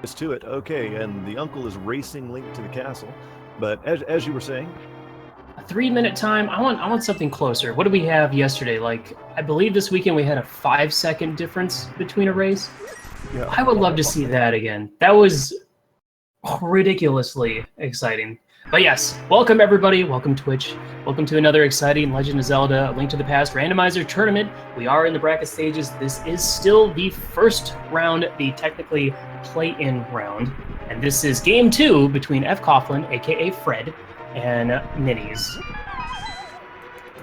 It's to it. Okay, and the uncle is racing Link to the castle. But as you were saying, A 3-minute time. I want something closer. What did we have yesterday? Like, I believe this weekend we had a 5-second difference between a race. yeah, I would love to see that again. That was ridiculously exciting. But yes, welcome everybody. Welcome Twitch. Welcome to another exciting Legend of Zelda: A Link to the Past randomizer tournament. We are in the bracket stages. This is still the first round, the technically play-in round, and this is game 2 between fcoughlin, aka Fred, and Ninnyz.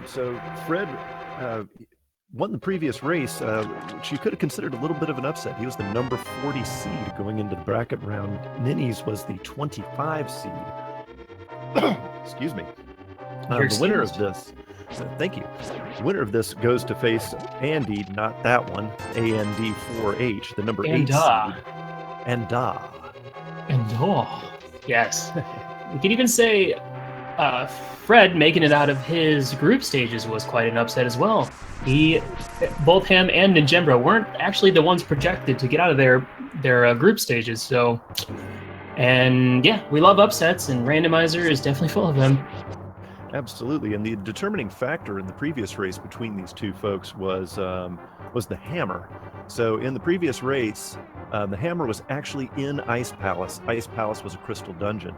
so Fred won the previous race, which you could have considered a little bit of an upset. He was the number 40 seed going into the bracket round. Ninnyz was the 25 seed. Excuse me. The winner of this, thank you. The winner of this goes to face Andy, not that one, AND4H, the number 8 seed. And Yes. We could even say Fred making it out of his group stages was quite an upset as well. Both him and Ninjembra weren't actually the ones projected to get out of their group stages. So, and yeah, we love upsets, and Randomizer is definitely full of them. Absolutely, and the determining factor in the previous race between these two folks was the hammer. So in the previous race, the hammer was actually in Ice Palace. Ice Palace was a crystal dungeon.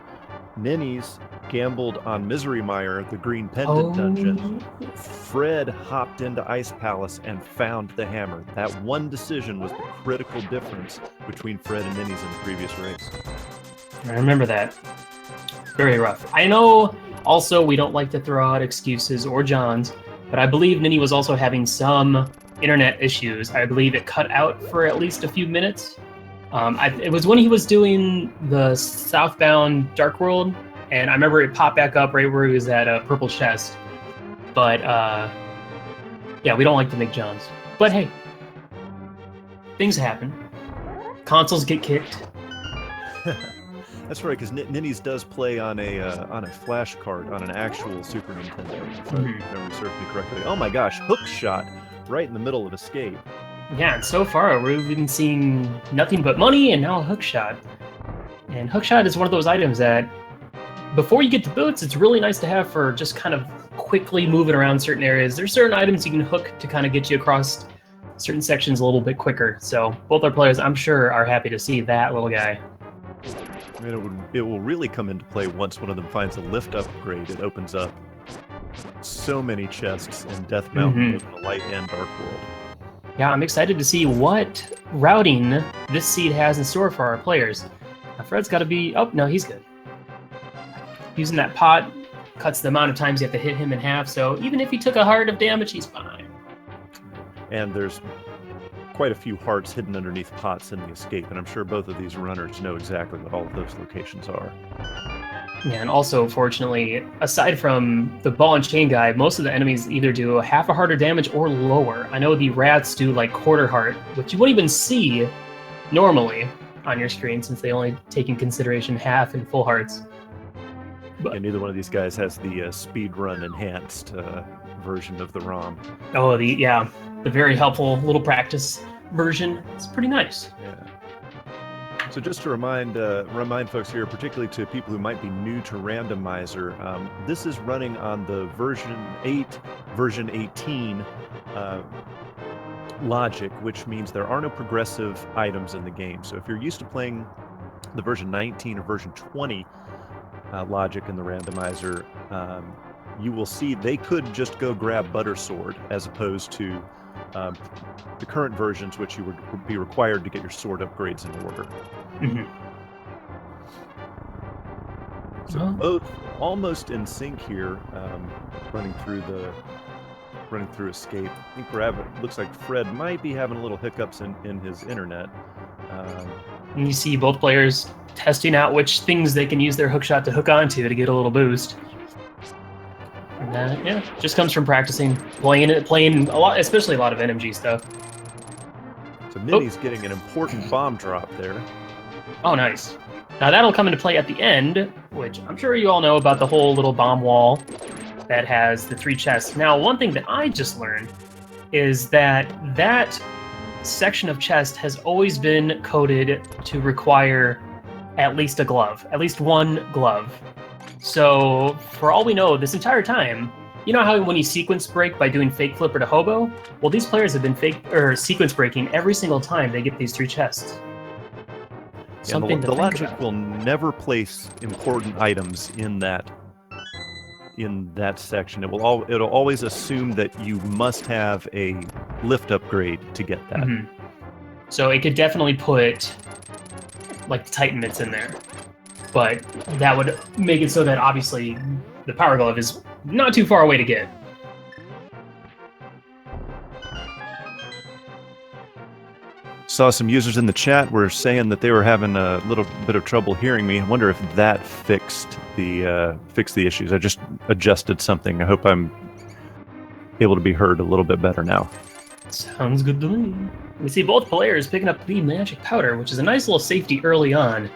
Ninnyz gambled on Misery Mire, the green pendant dungeon. Fred hopped into Ice Palace and found the hammer. That one decision was the critical difference between Fred and Ninnyz in the previous race. I remember that. Very rough. I know also we don't like to throw out excuses or Johns, but I believe Ninny was also having some internet issues. I believe it cut out for at least a few minutes. It was when he was doing the southbound Dark World, and I remember it popped back up right where he was at a purple chest. But yeah, we don't like to make Johns. But hey, things happen. Consoles get kicked. That's right, because Ninnyz does play on a flash card on an actual Super Nintendo, if I remember serves me correctly. Oh my gosh, hook shot right in the middle of Escape. Yeah, and so far we've been seeing nothing but money and now a hookshot. And hookshot is one of those items that, before you get to boots, it's really nice to have for just kind of quickly moving around certain areas. There's certain items you can hook to kind of get you across certain sections a little bit quicker. So both our players, I'm sure, are happy to see that little guy. I mean, it will really come into play once one of them finds a lift upgrade. It opens up so many chests in Death Mountain, both in the Light and Dark World. Yeah, I'm excited to see what routing this seed has in store for our players. Now, Fred's got to be... Oh, no, he's good. Using that pot cuts the amount of times you have to hit him in half, so even if he took a heart of damage, he's fine. And there's quite a few hearts hidden underneath pots in the Escape, and I'm sure both of these runners know exactly what all of those locations are. Yeah, and also, fortunately, aside from the ball and chain guy, most of the enemies either do half a heart of damage or lower. I know the rats do like quarter heart, which you wouldn't even see normally on your screen since they only take in consideration half and full hearts. But yeah, neither one of these guys has the speedrun enhanced version of the ROM. Oh, the very helpful little practice version. It's pretty nice. Yeah. So just to remind folks here, particularly to people who might be new to Randomizer, this is running on the version 8, version 18 logic, which means there are no progressive items in the game. So if you're used to playing the version 19 or version 20 logic in the Randomizer, you will see they could just go grab Butter Sword as opposed to the current versions, which you would be required to get your sword upgrades in order. So both almost in sync here, running through Escape. I think looks like Fred might be having a little hiccups in his internet. And you see both players testing out which things they can use their hookshot to hook onto to get a little boost. And yeah, just comes from practicing, playing a lot, especially a lot of NMG stuff. So Ninny's getting an important bomb drop there. Oh, nice. Now that'll come into play at the end, which I'm sure you all know about the whole little bomb wall that has the 3 chests. Now, one thing that I just learned is that section of chest has always been coded to require at least a glove, at least one glove. So, for all we know, this entire time, you know how when you sequence break by doing fake flipper to hobo? Well, these players have been sequence breaking every single time they get these 3 chests. And the logic will never place important items in that section. It'll always assume that you must have a lift upgrade to get that. Mm-hmm. So it could definitely put like the Titan mitts in there, but that would make it so that obviously the Power Glove is not too far away to get. Saw some users in the chat were saying that they were having a little bit of trouble hearing me. I wonder if that fixed the issues. I just adjusted something. I hope I'm able to be heard a little bit better now. Sounds good to me. We see both players picking up the magic powder, which is a nice little safety early on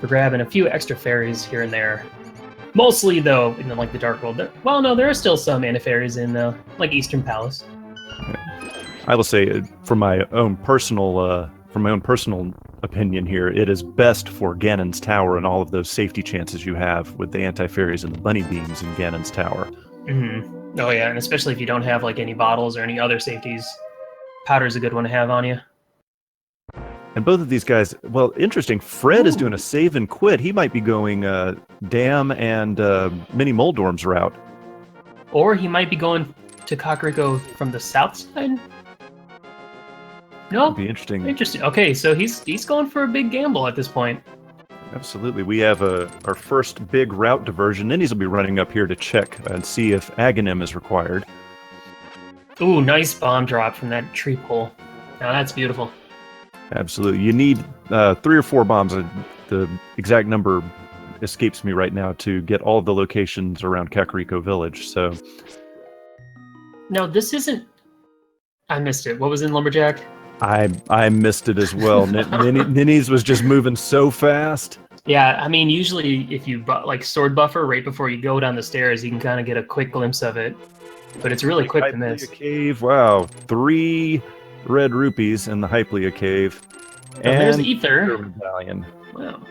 for grabbing a few extra fairies here and there. Mostly, though, in like the Dark World. Well, no, there are still some mana fairies in like Eastern Palace. I will say, from my own personal opinion here, it is best for Ganon's Tower and all of those safety chances you have with the anti-fairies and the bunny beams in Ganon's Tower. Mm-hmm. Oh yeah, and especially if you don't have like any bottles or any other safeties, powder's a good one to have on you. And both of these guys, well, interesting. Fred is doing a save and quit. He might be going Dam and Mini Moldorm's route. Or he might be going to Kakariko from the south side? No? That'd be interesting. Interesting. Okay, so he's going for a big gamble at this point. Absolutely. We have our first big route diversion. Ninnyz will be running up here to check and see if Aghanim is required. Ooh, nice bomb drop from that tree pole. Now that's beautiful. Absolutely. You need 3 or 4 bombs. The exact number escapes me right now to get all of the locations around Kakariko Village. So, no, this isn't. I missed it. What was in Lumberjack? I missed it as well. Ninnyz was just moving so fast. Yeah, I mean, usually if you like sword buffer right before you go down the stairs, you can kind of get a quick glimpse of it. But it's really quick to miss. Cave, wow. 3 red rupees in the Hyplia Cave. And there's Ether. Medallion. Wow.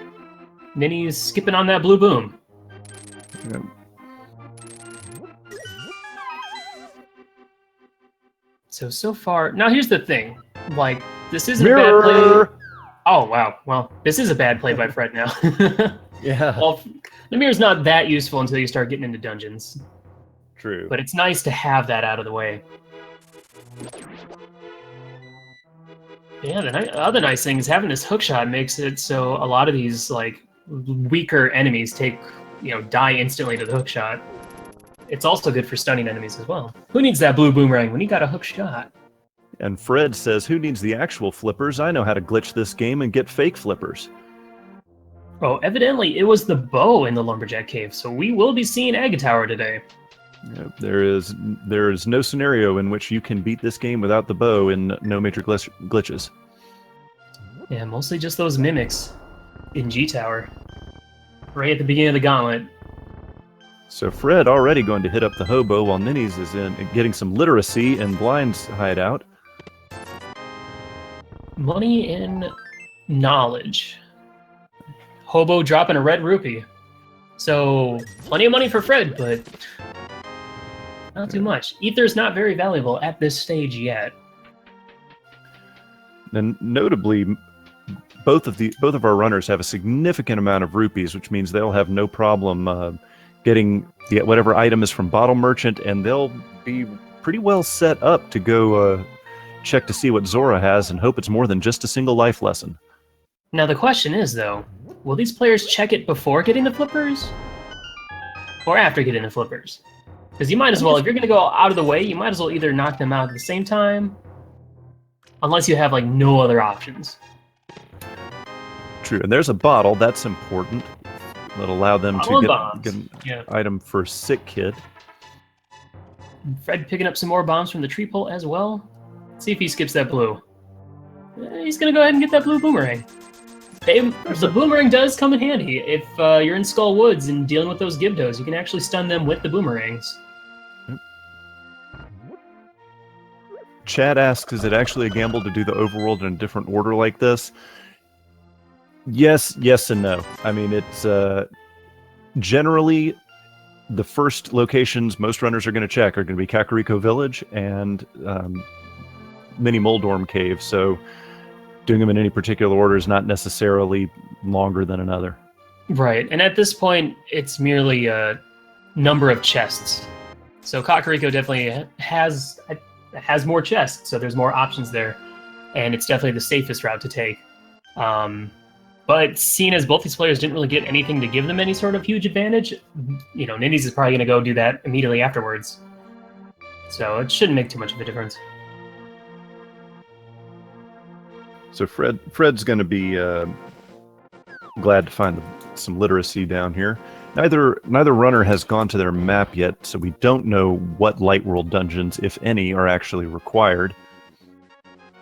Ninnyz skipping on that blue boom. Yep. So far... Now, here's the thing. Like, this isn't a bad play... Oh, wow. Well, this is a bad play by Fred now. Yeah. Well, the mirror's not that useful until you start getting into dungeons. True. But it's nice to have that out of the way. Yeah, the other nice thing is having this hookshot makes it so a lot of these, like, weaker enemies die instantly to the hookshot. It's also good for stunning enemies as well. Who needs that blue boomerang when you got a hook shot? And Fred says, who needs the actual flippers? I know how to glitch this game and get fake flippers. Oh, evidently it was the bow in the Lumberjack Cave, so we will be seeing Agatower today. Yep, there is no scenario in which you can beat this game without the bow and no major glitches. Yeah, mostly just those mimics in G-Tower. Right at the beginning of the gauntlet. So Fred already going to hit up the hobo while Ninnyz is getting some literacy in Blind's hideout. Money and knowledge. Hobo dropping a red rupee. So, plenty of money for Fred, but not too much. Ether's not very valuable at this stage yet. And notably, both of our runners have a significant amount of rupees, which means they'll have no problem getting whatever item is from Bottle Merchant, and they'll be pretty well set up to go check to see what Zora has and hope it's more than just a single life lesson. Now the question is, though, will these players check it before getting the flippers? Or after getting the flippers? Because you might as well, if you're going to go out of the way, you might as well either knock them out at the same time, unless you have, like, no other options. True, and there's a bottle, that's important. That'll allow them to get an item for Sick Kid. Fred picking up some more bombs from the tree pole as well. Let's see if he skips that blue. He's going to go ahead and get that blue boomerang. The boomerang does come in handy. If you're in Skull Woods and dealing with those Gibdos, you can actually stun them with the boomerangs. Chad asks, is it actually a gamble to do the overworld in a different order like this? Yes, and no. I mean, it's generally the first locations most runners are going to check are going to be Kakariko Village and Mini Moldorm Cave. So doing them in any particular order is not necessarily longer than another. Right, and at this point, it's merely a number of chests. So Kakariko definitely has more chests, so there's more options there, and it's definitely the safest route to take. But seeing as both these players didn't really get anything to give them any sort of huge advantage, Ninnyz is probably going to go do that immediately afterwards. So it shouldn't make too much of a difference. So Fred's going to be glad to find some literacy down here. Neither runner has gone to their map yet, so we don't know what Light World dungeons, if any, are actually required.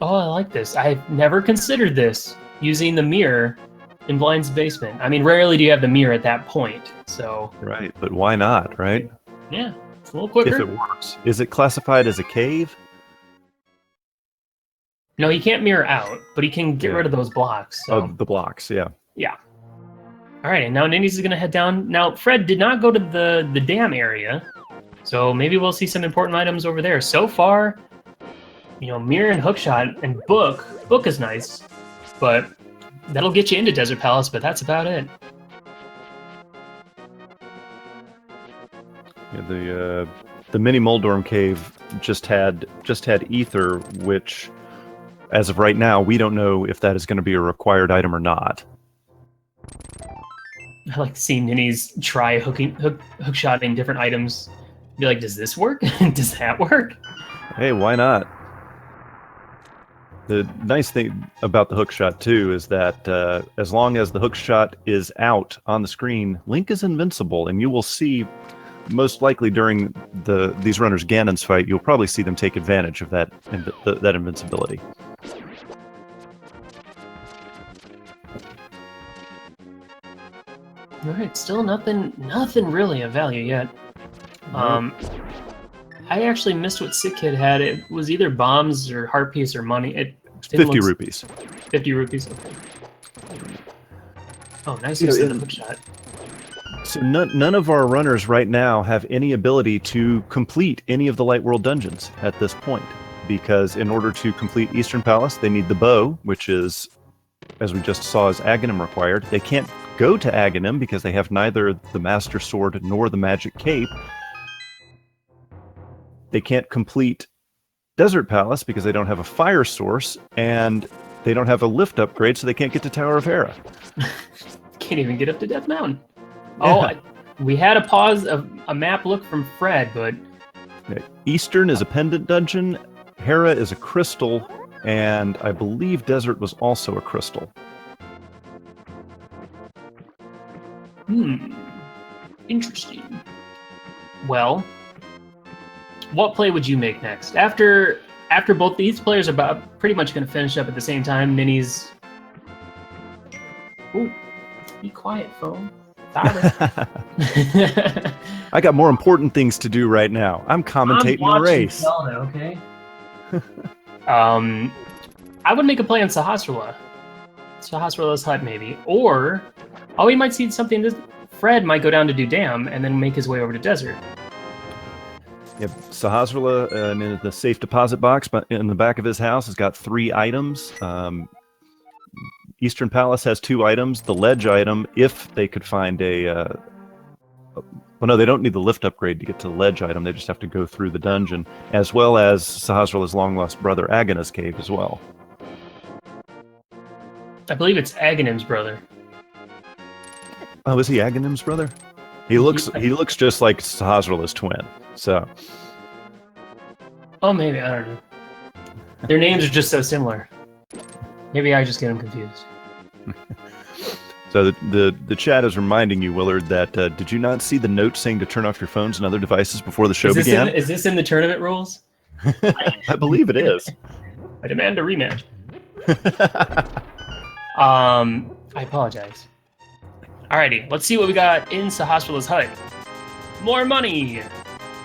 Oh, I like this. I've never considered this, using the mirror in Blind's basement. I mean, rarely do you have the mirror at that point, so... Right, but why not, right? Yeah, it's a little quicker. If it works. Is it classified as a cave? No, he can't mirror out, but he can get rid of those blocks. So. Oh, the blocks, yeah. Yeah. All right, and now Ninnyz is going to head down. Now, Fred did not go to the dam area, so maybe we'll see some important items over there. So far, mirror and hookshot and book. Book is nice, but that'll get you into Desert Palace, but that's about it. Yeah, the Mini Moldorm Cave just had ether, which, as of right now, we don't know if that is going to be a required item or not. I like seeing Ninnyz try hookshotting different items. Be like, does this work? Does that work? Hey, why not? The nice thing about the hookshot, too, is that as long as the hookshot is out on the screen, Link is invincible, and you will see, most likely during these runners' Ganon's fight, you'll probably see them take advantage of that invincibility. All right, still nothing really of value yet. I actually missed what Sick Kid had. It was either bombs or heart piece or money. It 50 rupees. 50 rupees. Okay. Oh, nice use of the hookshot. So none of our runners right now have any ability to complete any of the Light World dungeons at this point, because in order to complete Eastern Palace, they need the bow, which is, as we just saw, is Aghanim required. They can't go to Aghanim because they have neither the Master Sword nor the Magic Cape. They can't complete Desert Palace because they don't have a fire source, and they don't have a lift upgrade, so they can't get to Tower of Hera. Can't even get up to Death Mountain. Yeah. Oh, we had a pause of a map look from Fred, but... Eastern is a pendant dungeon, Hera is a crystal, and I believe Desert was also a crystal. Interesting. Well, what play would you make next? After both these players are pretty much going to finish up at the same time, Ninnyz... Ooh, be quiet, phone. I got more important things to do right now. I'm commentating the race. Zelda, okay? I would make a play on Sahasrahla. Sahasrahla's hut, maybe. Or, we might see something that Fred might go down to do Dam and then make his way over to Desert. Yep, Sahasrahla in the safe deposit box but in the back of his house has got 3 items. Eastern Palace has 2 items. The ledge item, if they could find well, no, they don't need the lift upgrade to get to the ledge item. They just have to go through the dungeon, as well as Sahasrahla's long-lost brother Aghanim's cave as well. I believe it's Aghanim's brother. Oh, is he Aghanim's brother? He looks just like Sahasrahla's twin. So. Oh, maybe, I don't know. Their names are just so similar. Maybe I just get them confused. So the chat is reminding you, Willard, that did you not see the note saying to turn off your phones and other devices before the show began? Is this in the tournament rules? I believe it is. I demand a rematch. I apologize. Alrighty, let's see what we got in Sahasrahla's hut. More money!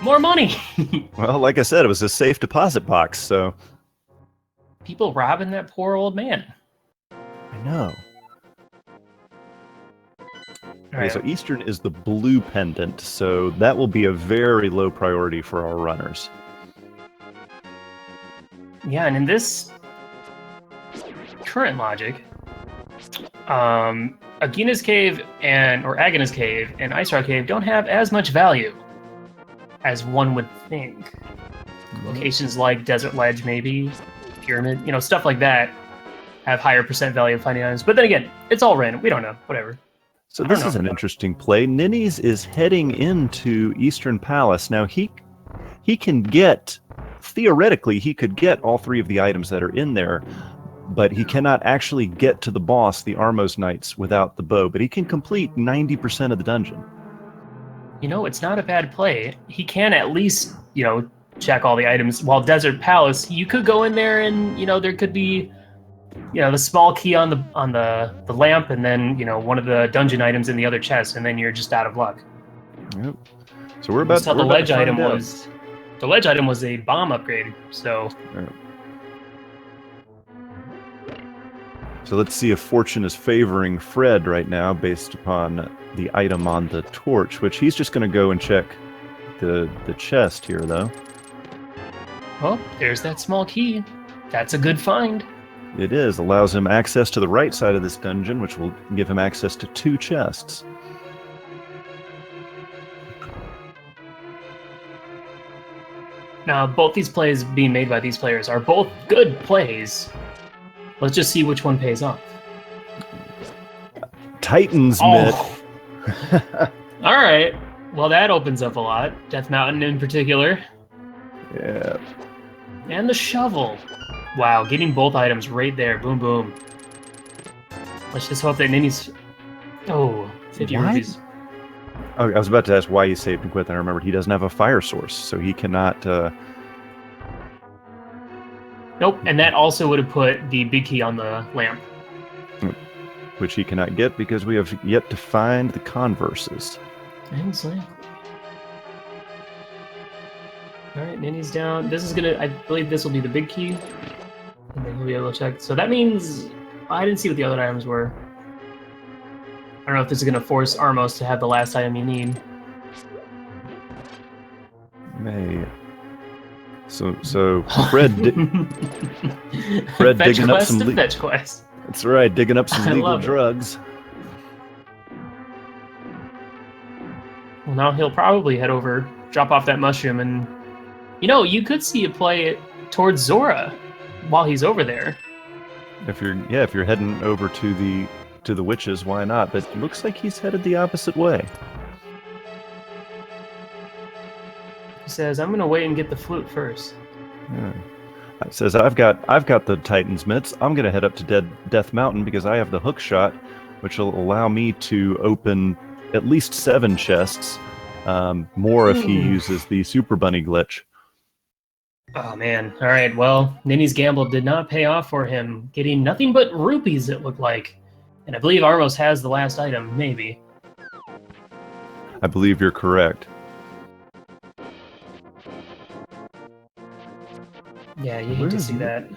More money! Well, like I said, it was a safe deposit box, so... People robbing that poor old man. I know. All Okay, right. so Eastern is the blue pendant, so that will be a very low priority for our runners. Yeah, and in this current logic, Agina's Cave or Agina's Cave and Ice Rock Cave don't have as much value as one would think. Locations like Desert Ledge, maybe, Pyramid, stuff like that have higher percent value of finding items. But then again, it's all random. We don't know. Whatever. So this is an interesting play. Ninnyz is heading into Eastern Palace. Now, he can get, theoretically, he could get all 3 of the items that are in there, but he cannot actually get to the boss, the Armos Knights, without the bow. But he can complete 90% of the dungeon. It's not a bad play. He can at least, check all the items. While Desert Palace, you could go in there and, there could be, the small key on the lamp, and then, one of the dungeon items in the other chest, and then you're just out of luck. Yep. So we're about. The ledge item was a bomb upgrade. So. Yep. So let's see if fortune is favoring Fred right now, based upon the item on the torch, which he's just going to go and check the chest here, though. Well, there's that small key. That's a good find. It is. Allows him access to the right side of this dungeon, which will give him access to 2 chests. Now, both these plays being made by these players are both good plays. Let's just see which one pays off. Titan's Mitt. All right. Well, that opens up a lot. Death Mountain in particular. Yeah. And the shovel. Wow, getting both items right there. Boom, boom. Let's just hope that Ninnyz... Oh, 50 rupees. Oh, I was about to ask why he saved and quit, and I remembered he doesn't have a fire source, so he cannot... Nope, and that also would have put the big key on the lamp. Which he cannot get because we have yet to find the converses. Exactly. Alright, Ninnyz down. This is gonna... I believe this will be the big key. And then he'll be able to check. So that means... I didn't see what the other items were. I don't know if this is gonna force Armos to have the last item you need. May... So Fred digging up some fetch quest. That's right, digging up some legal drugs. Well, now he'll probably head over, drop off that mushroom, and you could see a play towards Zora while he's over there. If you're heading over to the witches, why not? But it looks like he's headed the opposite way. He says, "I'm gonna wait and get the flute first." Yeah. It says, "I've got the Titan's mitts. I'm gonna head up to Death Mountain because I have the hook shot, which will allow me to open at least 7 chests, more if he uses the Super Bunny glitch." Oh man! All right. Well, Ninny's gamble did not pay off for him, getting nothing but rupees. It looked like, and I believe Armos has the last item. Maybe. I believe you're correct. Yeah, you hate to see that.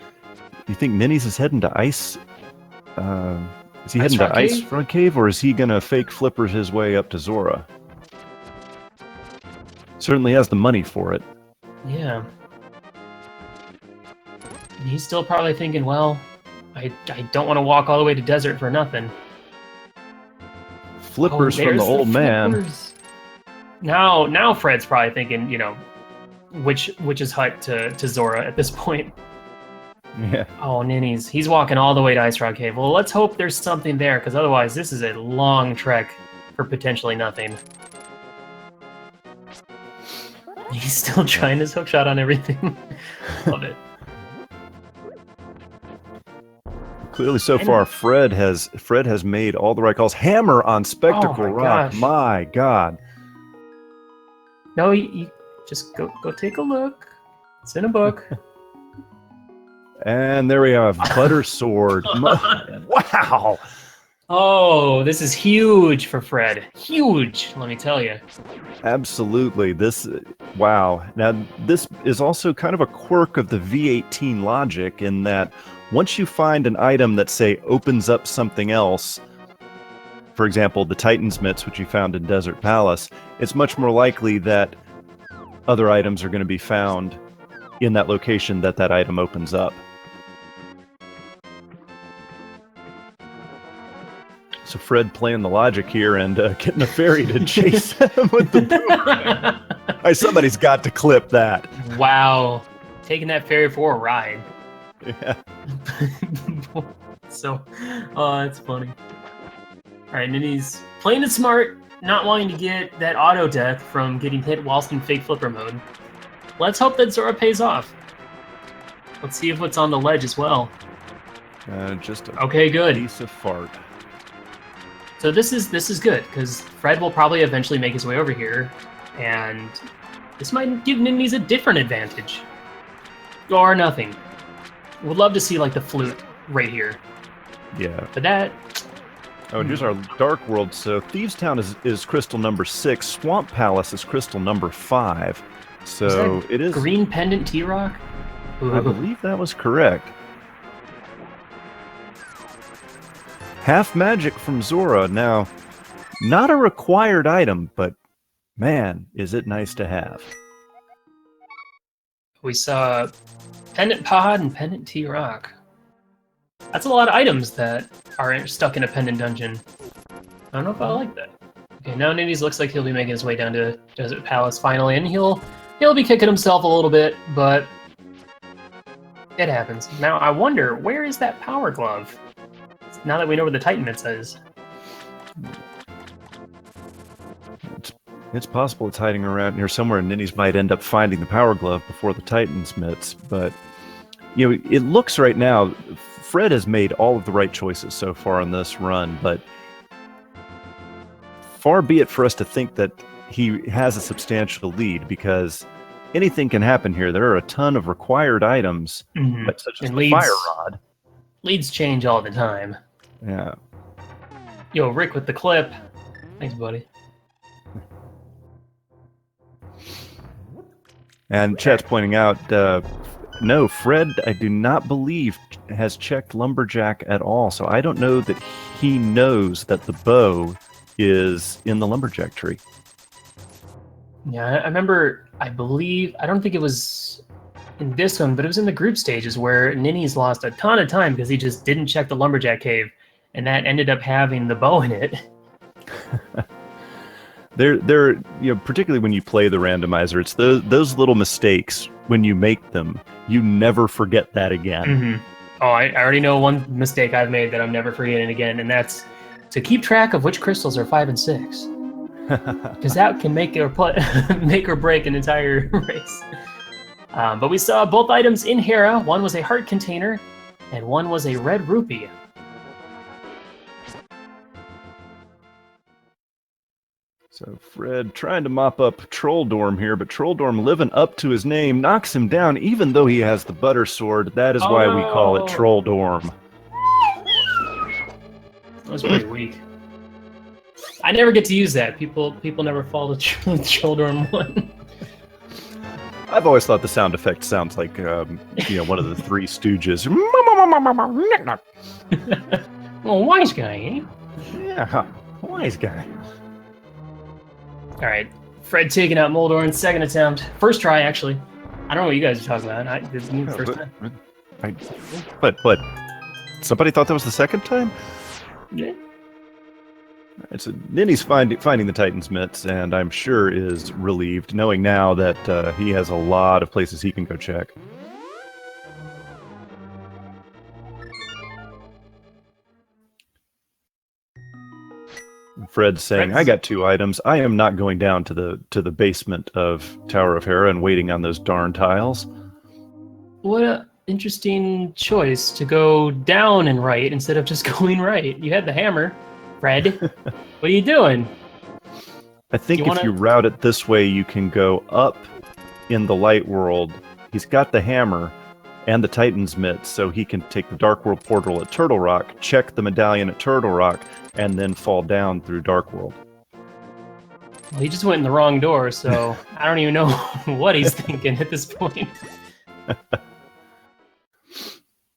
You think Ninnyz is heading to Ice? Is he heading to Ice Front Cave, or is he gonna fake flippers his way up to Zora? Certainly has the money for it. Yeah. He's still probably thinking, well, I don't want to walk all the way to desert for nothing. Flippers from the old man. Now Fred's probably thinking, witch's hut to Zora at this point. Yeah. Oh, Ninnyz. He's walking all the way to Ice Rock Cave. Well, let's hope there's something there, because otherwise this is a long trek for potentially nothing. He's still trying his hookshot on everything. Love it. Clearly, so far, Fred has made all the right calls. Hammer on Spectacle Rock. Gosh. My God. No, you just go take a look. It's in a book. And there we have Butter Sword. Wow. Oh, this is huge for Fred. Huge, let me tell you. Absolutely. Wow. Now, this is also kind of a quirk of the V18 logic in that once you find an item that, say, opens up something else, for example, the Titan's Mitts, which you found in Desert Palace, it's much more likely that other items are going to be found in that location that item opens up. So Fred playing the logic here and getting a fairy to chase him with the boomerang. Hey, somebody's got to clip that. Wow. Taking that fairy for a ride. Yeah. So, oh, that's funny. All right, Ninnyz playing it smart, not wanting to get that auto death from getting hit whilst in fake flipper mode. Let's hope that Zora pays off. Let's see if what's on the ledge as well. Just a Okay, good. piece of fart. So this is good, because Fred will probably eventually make his way over here, and this might give Ninnyz a different advantage. Or nothing. Would love to see, like, the flute right here. Yeah. But that... Oh, and here's our Dark World. So Thieves Town is crystal number 6. Swamp Palace is crystal number 5. So it is... Green Pendant T-Rock? I believe that was correct. Half Magic from Zora. Now, not a required item, but man, is it nice to have. We saw Pendant Pod and Pendant T-Rock. That's a lot of items that are stuck in a pendant dungeon. I don't know if I like that. Okay, now Ninnyz looks like he'll be making his way down to Desert Palace finally, and he'll be kicking himself a little bit, but it happens. Now, I wonder, where is that Power Glove? Now that we know where the Titan Mitts is. It's possible it's hiding around here somewhere, and Ninnyz might end up finding the Power Glove before the Titan's Mitts. But, you know, it looks right now, Fred has made all of the right choices so far on this run, but far be it for us to think that he has a substantial lead, because anything can happen here. There are a ton of required items, such as the Fire Rod. Leads change all the time. Yeah. Yo, Rick with the clip. Thanks, buddy. And chat's pointing out, no, Fred, I do not believe, has checked Lumberjack at all. So I don't know that he knows that the bow is in the Lumberjack tree. Yeah, I remember, I don't think it was in this one, but it was in the group stages where Ninnyz lost a ton of time because he just didn't check the Lumberjack cave, and that ended up having the bow in it. They're you know, particularly when you play the randomizer, it's those little mistakes, when you make them, you never forget that again. Oh, I already know one mistake I've made that I'm never forgetting again, and that's to keep track of which crystals are 5 and 6. Because that can make or break an entire race. But we saw both items in Hera. One was a heart container, and one was a red rupee. So Fred trying to mop up Trolldorm here, but Trolldorm living up to his name knocks him down, even though he has the butter sword. That is why we call it Trolldorm. That was pretty weak. I never get to use that. People never follow the Trolldorm one. I've always thought the sound effect sounds like, one of the Three Stooges. Oh, wise guy, eh? Yeah, wise guy. All right, Fred taking out Moldorn, second attempt. First try, actually. I don't know what you guys are talking about. This is me first time. But somebody thought that was the second time? Yeah. Right, so Ninnyz finding the Titan's Mitts, and I'm sure is relieved, knowing now that he has a lot of places he can go check. Fred's saying, I got 2 items. I am not going down to the basement of Tower of Hera and waiting on those darn tiles. What a interesting choice to go down and right instead of just going right. You had the hammer, Fred. What are you doing? I think if you route it this way, you can go up in the light world. He's got the hammer, and the Titan's Mitt, so he can take the Dark World portal at Turtle Rock, check the medallion at Turtle Rock, and then fall down through Dark World. Well, he just went in the wrong door, so I don't even know what he's thinking at this point.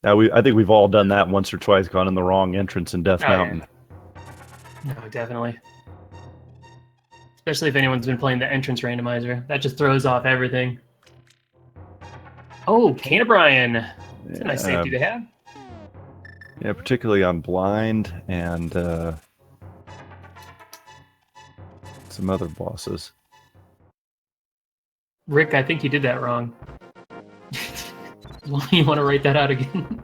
Now, I think we've all done that once or twice, gone in the wrong entrance in Death Mountain. Yeah. No, definitely. Especially if anyone's been playing the entrance randomizer. That just throws off everything. Oh, Cane O'Brien. That's a nice safety to have. Yeah, particularly on blind and some other bosses. Rick, I think you did that wrong. You want to write that out again?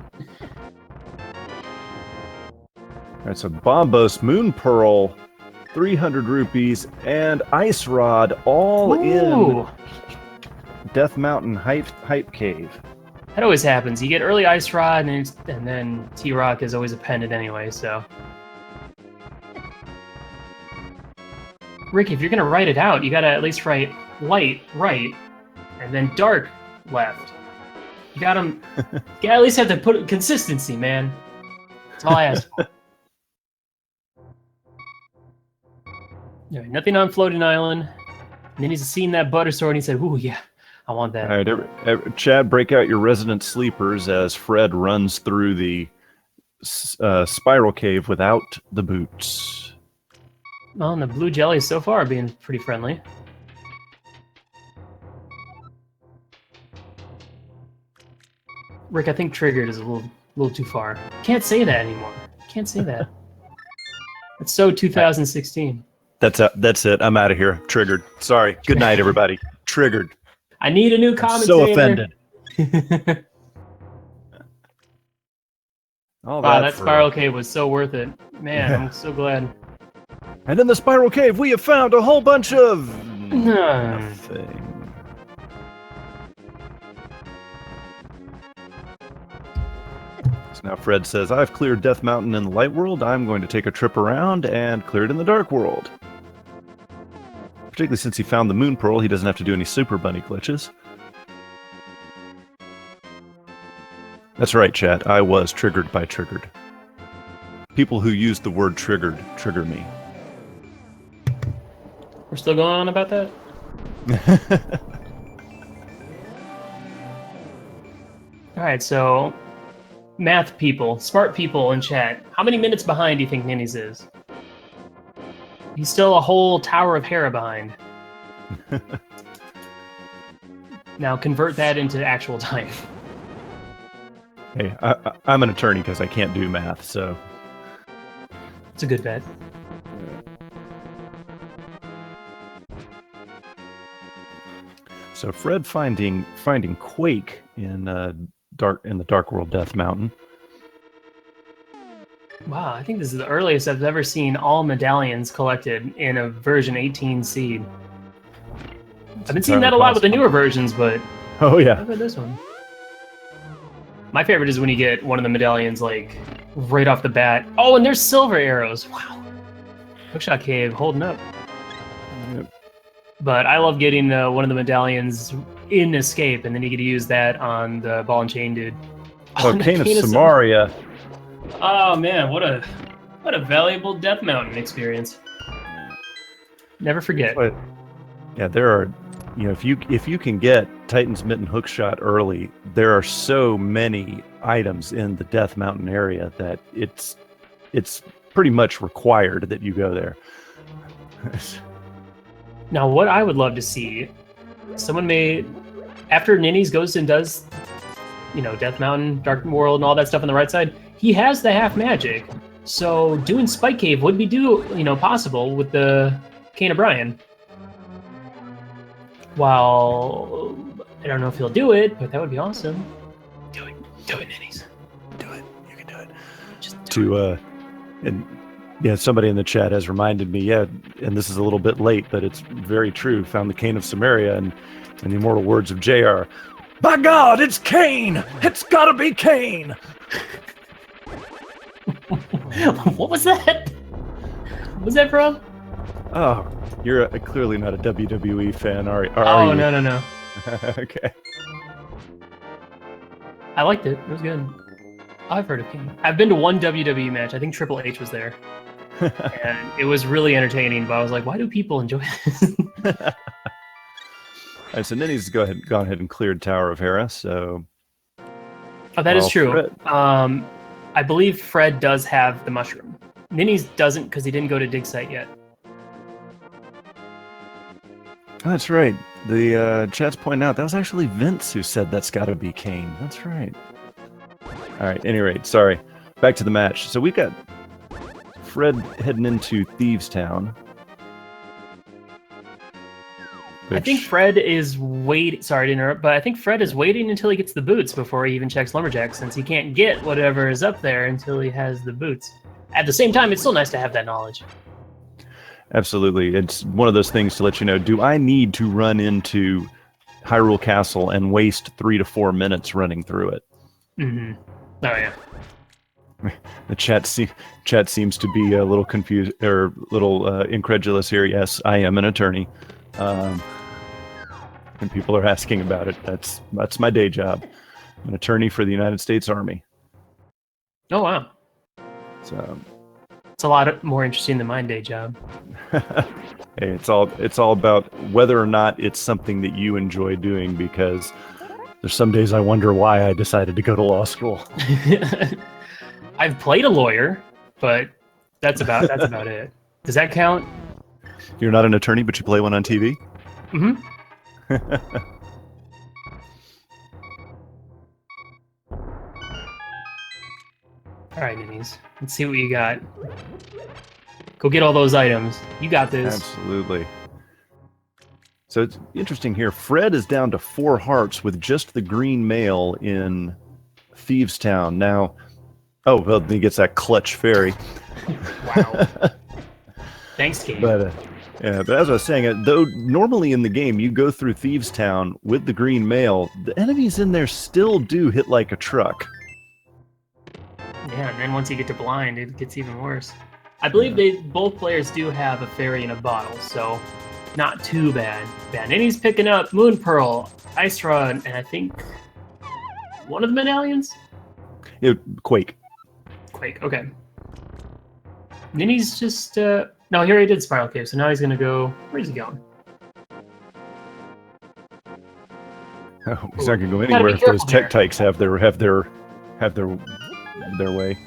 All right, so Bombos, Moon Pearl, 300 rupees, and Ice Rod all in Death Mountain Hype Cave. That always happens. You get early Ice Rod, and then T-Rock is always appended anyway, so... Rick, if you're going to write it out, you got to at least write light right, and then dark left. You got to at least have to put consistency, man. That's all I ask for. Anyway, nothing on Floating Island. And then he's seen that butter sword and he said, ooh, yeah, I want that. All right, Chad, break out your resident sleepers as Fred runs through the spiral cave without the boots. Well, and the blue jellies so far are being pretty friendly. Rick, I think triggered is a little too far. Can't say that anymore. Can't say that. It's so 2016. That's it. I'm out of here. Triggered. Sorry. Good night, everybody. Triggered. I need a new commentator. So offended. Wow, that spiral cave was so worth it. Man, I'm so glad. And in the spiral cave, we have found a whole bunch of nothing. So now Fred says, I've cleared Death Mountain in the Light World. I'm going to take a trip around and clear it in the Dark World. Particularly since he found the Moon Pearl, he doesn't have to do any Super Bunny glitches. That's right, chat. I was triggered by triggered. People who use the word triggered trigger me. We're still going on about that? Alright, so math people, smart people in chat, how many minutes behind do you think Ninnyz is? He's still a whole tower of hair behind. Now convert that into actual time. Hey, I'm an attorney because I can't do math, so... It's a good bet. So Fred finding Quake in the Dark World Death Mountain. Wow, I think this is the earliest I've ever seen all medallions collected in a version 18 seed. I've been seeing that a lot with the newer versions, but oh yeah, how about this one? My favorite is when you get one of the medallions like right off the bat. Oh, and there's silver arrows. Wow, Hookshot Cave holding up. Yep. But I love getting one of the medallions in Escape, and then you get to use that on the ball and chain dude. Oh, Cane of Samaria. Oh man, what a valuable Death Mountain experience. Never forget. But, yeah, there are, if you can get Titan's Mitten Hookshot early, there are so many items in the Death Mountain area that it's pretty much required that you go there. Now, what I would love to see, someone after Ninnyz goes and does, Death Mountain, Dark World, and all that stuff on the right side, he has the half magic. So doing Spike Cave would be possible with the Cane O'Brien. While I don't know if he'll do it, but that would be awesome. Do it, Ninnyz. Do it. You can do it. Just do it. And yeah, somebody in the chat has reminded me, and this is a little bit late, but it's very true. Found the Cane of Samaria and the immortal words of JR. By God, it's Cane! It's gotta be Cane! What was that? What was that from? Oh, you're clearly not a WWE fan, are you? Oh, no. Okay. I liked it. It was good. I've heard of King. I've been to one WWE match. I think Triple H was there. And it was really entertaining, but I was like, why do people enjoy this? All right, so Ninnyz gone ahead and cleared Tower of Hera, so... Oh, that is true. Fred. I believe Fred does have the mushroom. Ninnyz doesn't because he didn't go to dig site yet. Oh, that's right. The chat's pointing out that was actually Vince who said that's got to be Kane. That's right. All right, any rate, sorry. Back to the match. So we've got Fred heading into Thieves Town. I think Fred is waiting. Sorry to interrupt, but I think Fred is waiting until he gets the boots before he even checks Lumberjack, since he can't get whatever is up there until he has the boots. At the same time, it's still nice to have that knowledge. Absolutely. It's one of those things to let you know, do I need to run into Hyrule Castle and waste 3 to 4 minutes running through it? Mm-hmm. Oh, yeah. The chat seems to be a little confused, or a little incredulous here. Yes, I am an attorney. And people are asking about it. That's my day job. I'm an attorney for the United States Army. Oh, wow. So it's a lot more interesting than my day job. Hey, it's all about whether or not it's something that you enjoy doing, because there's some days I wonder why I decided to go to law school. I've played a lawyer, but that's about it. Does that count? You're not an attorney, but you play one on TV? Mm-hmm. All right, Ninnyz. Let's see what you got. Go get all those items. You got this. Absolutely. So it's interesting here. Fred is down to 4 hearts with just the green mail in Thieves Town. Now, oh, well, he gets that clutch fairy. Wow. Thanks, Gabe. But as I was saying, though normally in the game you go through Thieves Town with the green mail, the enemies in there still do hit like a truck. Yeah, and then once you get to blind, it gets even worse. I believe both players do have a fairy in a bottle, so not too bad. Ninnyz picking up Moon Pearl, Ice Rod, and I think one of the medallions? Quake. Quake, okay. Ninnyz just, no, he already did Spiral Cave, so now he's gonna go, where's he going? Oh, he's not gonna go anywhere if those Tech-Tykes have their way.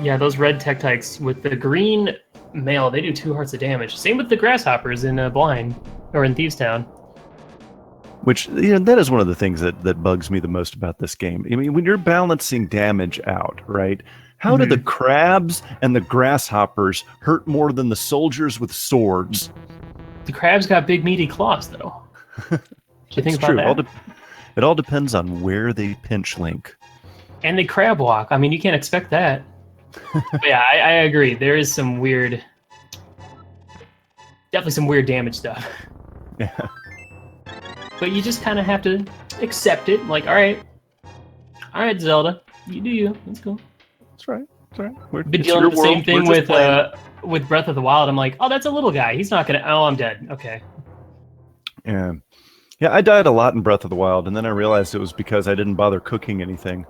Yeah, those red Tech-Tykes with the green mail, they do 2 hearts of damage. Same with the Grasshoppers in Blind, or in Thieves Town. Which, that is one of the things that bugs me the most about this game. I mean, when you're balancing damage out, right? How do the crabs and the grasshoppers hurt more than the soldiers with swords? The crabs got big meaty claws, though. Do you think about that? It all depends on where they pinch link. And they crab walk. I mean, you can't expect that. But yeah, I agree. There is some weird, definitely some weird damage stuff. Yeah. But you just kind of have to accept it. Like, all right, Zelda, you do you. Let's go. That's right. I've been dealing with the same thing with Breath of the Wild. I'm like, oh, that's a little guy. He's not gonna. Oh, I'm dead. Okay. Yeah. I died a lot in Breath of the Wild, and then I realized it was because I didn't bother cooking anything.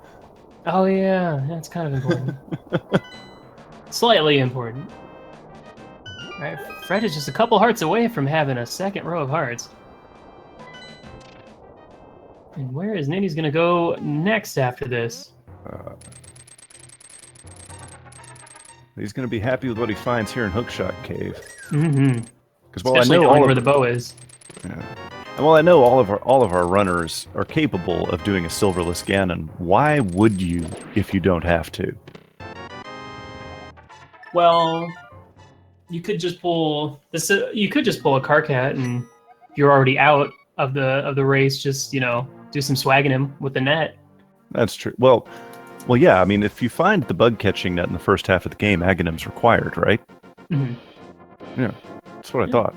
Oh yeah, that's kind of important. Slightly important. All right, Fred is just a couple hearts away from having a second row of hearts. And where is Ninnyz gonna go next after this? He's going to be happy with what he finds here in Hookshot Cave. Mm-hmm. Because especially knowing where the bow is. Yeah. And while I know all of our runners are capable of doing a silverless Ganon, why would you if you don't have to? Well, you could just pull this. You could just pull a Karkat, and if you're already out of the race, just do some swagging him with the net. That's true. Well, yeah. I mean, if you find the bug catching net in the first half of the game, Aghanim's required, right? Mm-hmm. Yeah, that's what I thought.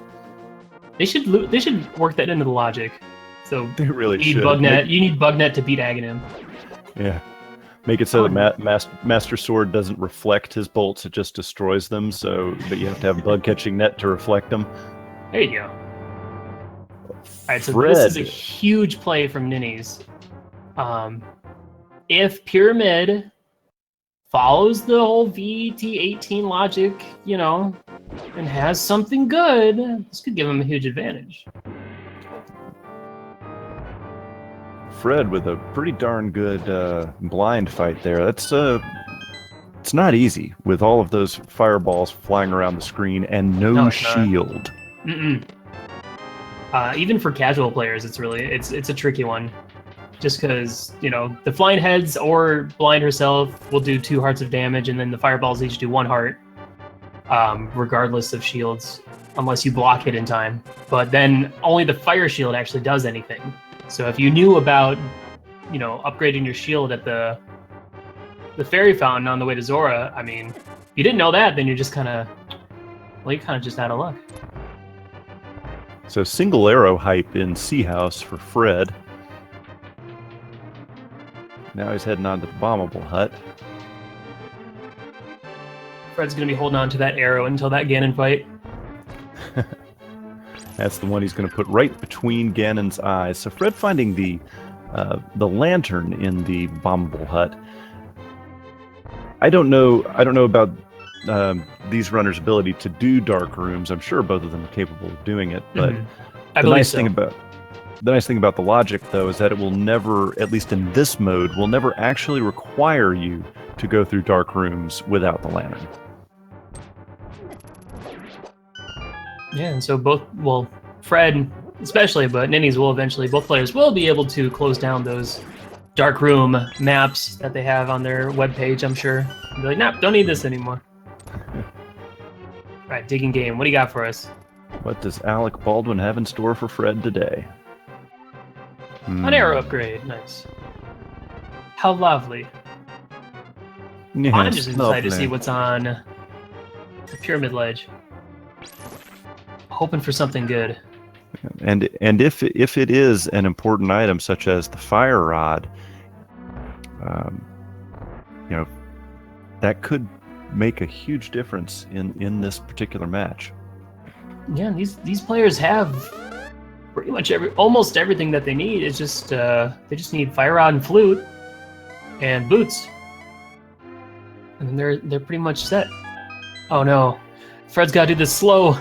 They should work that into the logic. So they really should. You need bug net to beat Aghanim. Yeah. Make it so that Master Sword doesn't reflect his bolts; it just destroys them. So, but you have to have bug catching net to reflect them. There you go. All right, so this is a huge play from Ninnyz. if Pyramid follows the whole VT18 logic, you know, and has something good, this could give him a huge advantage. Fred with a pretty darn good blind fight there. That's it's not easy with all of those fireballs flying around the screen and no shield. Even for casual players, it's a tricky one. Just because, you know, the flying heads or blind herself will do 2 hearts of damage, and then the fireballs each do 1 heart, regardless of shields, unless you block it in time. But then only the fire shield actually does anything. So if you knew about, you know, upgrading your shield at the fairy fountain on the way to Zora, I mean, if you didn't know that, then you're just kind of just out of luck. So single arrow hype in Sea House for Fred. Now he's heading on to the bombable hut. Fred's going to be holding on to that arrow until that Ganon fight. That's the one he's going to put right between Ganon's eyes. So Fred finding the lantern in the bombable hut. I don't know about these runners' ability to do dark rooms. I'm sure both of them are capable of doing it. But the nice thing about the logic, though, is that it will never, at least in this mode, will never actually require you to go through dark rooms without the lantern. Yeah, and so Fred especially, but Ninnyz will eventually, both players will be able to close down those dark room maps that they have on their webpage, I'm sure. Be like, nope, don't need this anymore. Alright, digging game. What do you got for us? What does Alec Baldwin have in store for Fred today? An arrow upgrade. Nice. How lovely. Yes, I'm just excited to see what's on the pyramid ledge. Hoping for something good. And if it is an important item such as the fire rod, you know, that could make a huge difference in this particular match. Yeah, these players have pretty much almost everything that they need. It's just they just need fire rod and flute and boots, and then they're pretty much set. Oh no, Fred's got to do the slow.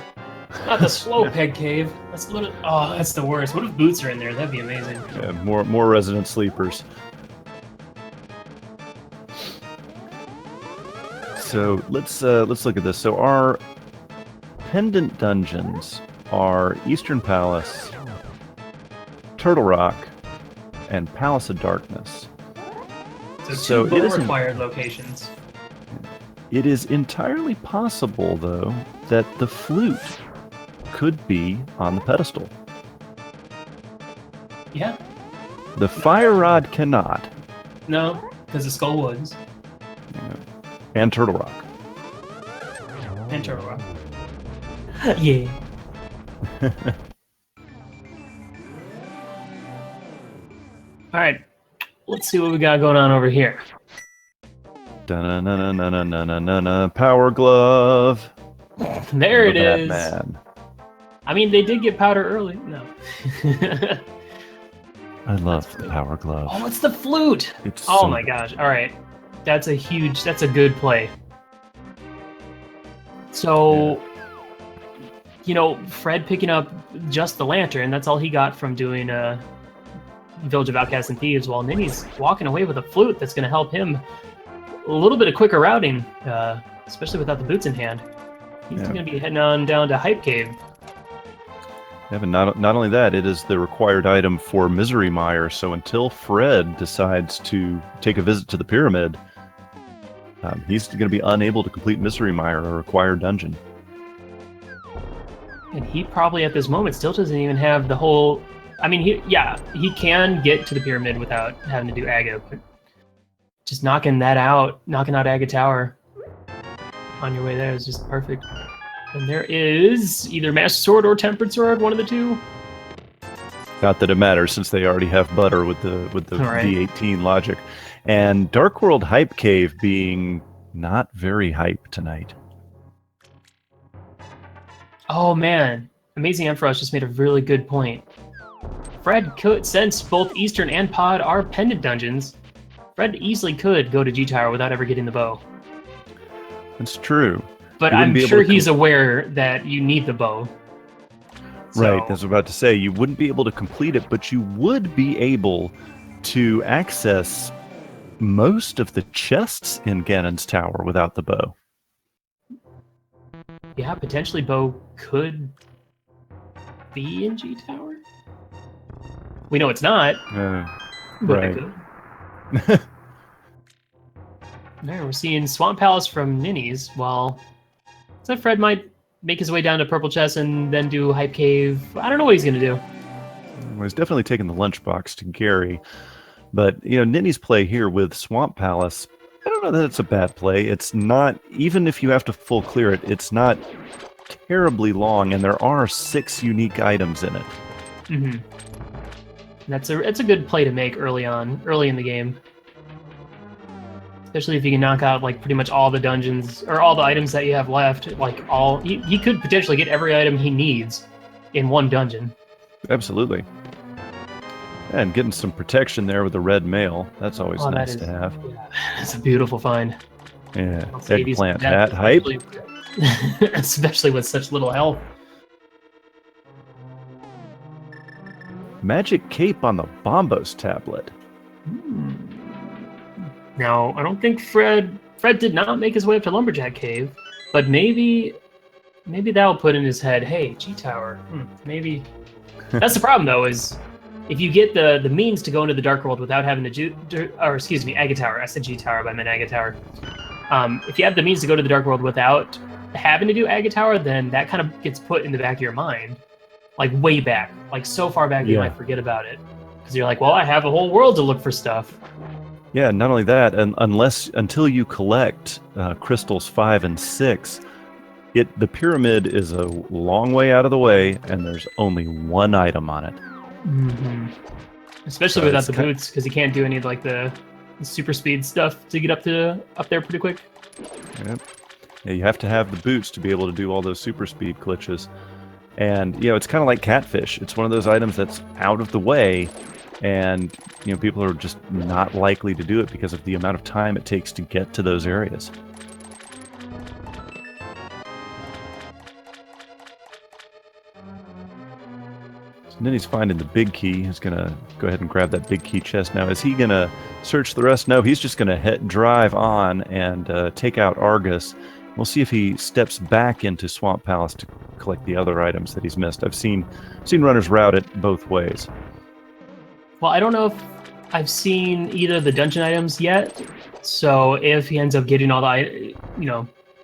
Not the slow peg cave. That's the worst. What if boots are in there? That'd be amazing. Yeah, more resident sleepers. So let's look at this. So our pendant dungeons are Eastern Palace, Turtle Rock, and Palace of Darkness. So two required locations. It is entirely possible, though, that the flute could be on the pedestal. Yeah. The fire rod cannot. No, because the Skull Woods. And Turtle Rock. And Turtle Rock. Yeah. Alright. Let's see what we got going on over here. Da-na-na-na-na-na-na-na-na. Power glove. There it is. Man. I mean, they did get powder early. No. I love the power glove. Oh, it's the flute. It's oh so my gosh. All right. That's a good play. So, you know, Fred picking up just the lantern, that's all he got from doing Village of Outcasts and Thieves, while Ninnyz walking away with a flute that's going to help him a little bit of quicker routing, especially without the boots in hand. He's going to be heading on down to Hype Cave. Yeah, but not only that, it is the required item for Misery Mire, so until Fred decides to take a visit to the pyramid, he's going to be unable to complete Misery Mire, a required dungeon. And he probably at this moment still doesn't even have the whole... I mean, he can get to the pyramid without having to do Aga, but just knocking out Aga Tower on your way there is just perfect. And there is either Master Sword or Tempered Sword, one of the two. Not that it matters, since they already have butter with the right. V18 logic. And Dark World Hype Cave being not very hype tonight. Oh man, Amazing Ampharos just made a really good point. Fred could, since both Eastern and Pod are pendant dungeons, Fred easily could go to G Tower without ever getting the bow. That's true. But You wouldn't I'm be able sure to he's aware that you need the bow. Right, So- that's what I was about to say. You wouldn't be able to complete it, but you would be able to access most of the chests in Ganon's Tower without the bow. Yeah, potentially bow could be in G Tower. We know it's not, but right. it could. There, we're seeing Swamp Palace from Ninnyz, while so Fred might make his way down to Purple Chest and then do Hype Cave. I don't know what he's gonna do. Well, he's definitely taking the lunchbox to Gary. But, Ninny's play here with Swamp Palace, I don't know that it's a bad play. It's not, even if you have to full clear it, it's not terribly long, and there are 6 unique items in it. Mm-hmm. It's a good play to make early in the game. Especially if you can knock out like pretty much all the dungeons or all the items that you have left. Like he could potentially get every item he needs in one dungeon. Absolutely. And getting some protection there with the red mail. That's always nice to have. Yeah, it's a beautiful find. Yeah, I'll say eggplant decent hat hype. Especially with such little health. Magic cape on the Bombos tablet. Now, I don't think Fred did not make his way up to Lumberjack Cave, but maybe that'll put in his head, hey, G Tower, maybe. That's the problem, though, is if you get the means to go into the Dark World without having to Aga Tower. I said G Tower, but I meant Aga Tower. If you have the means to go to the Dark World without having to do Aga Tower, then that kind of gets put in the back of your mind. Like, way back. Like, so far back you might forget about it. Because you're like, well, I have a whole world to look for stuff. Yeah, not only that, and until you collect crystals 5 and 6, the pyramid is a long way out of the way, and there's only one item on it. Mm-hmm. Especially without the boots, because you can't do any of like the super speed stuff to get up there pretty quick. Yep. Yeah, you have to have the boots to be able to do all those super speed glitches. And it's kind of like catfish. It's one of those items that's out of the way, and people are just not likely to do it because of the amount of time it takes to get to those areas. So then he's finding the big key. He's gonna go ahead and grab that big key chest now. Is he gonna search the rest? No, he's just gonna drive on and take out Argus. We'll see if he steps back into Swamp Palace to collect the other items that he's missed. I've seen runners route it both ways. Well, I don't know if I've seen either of the dungeon items yet, so if he ends up getting all the,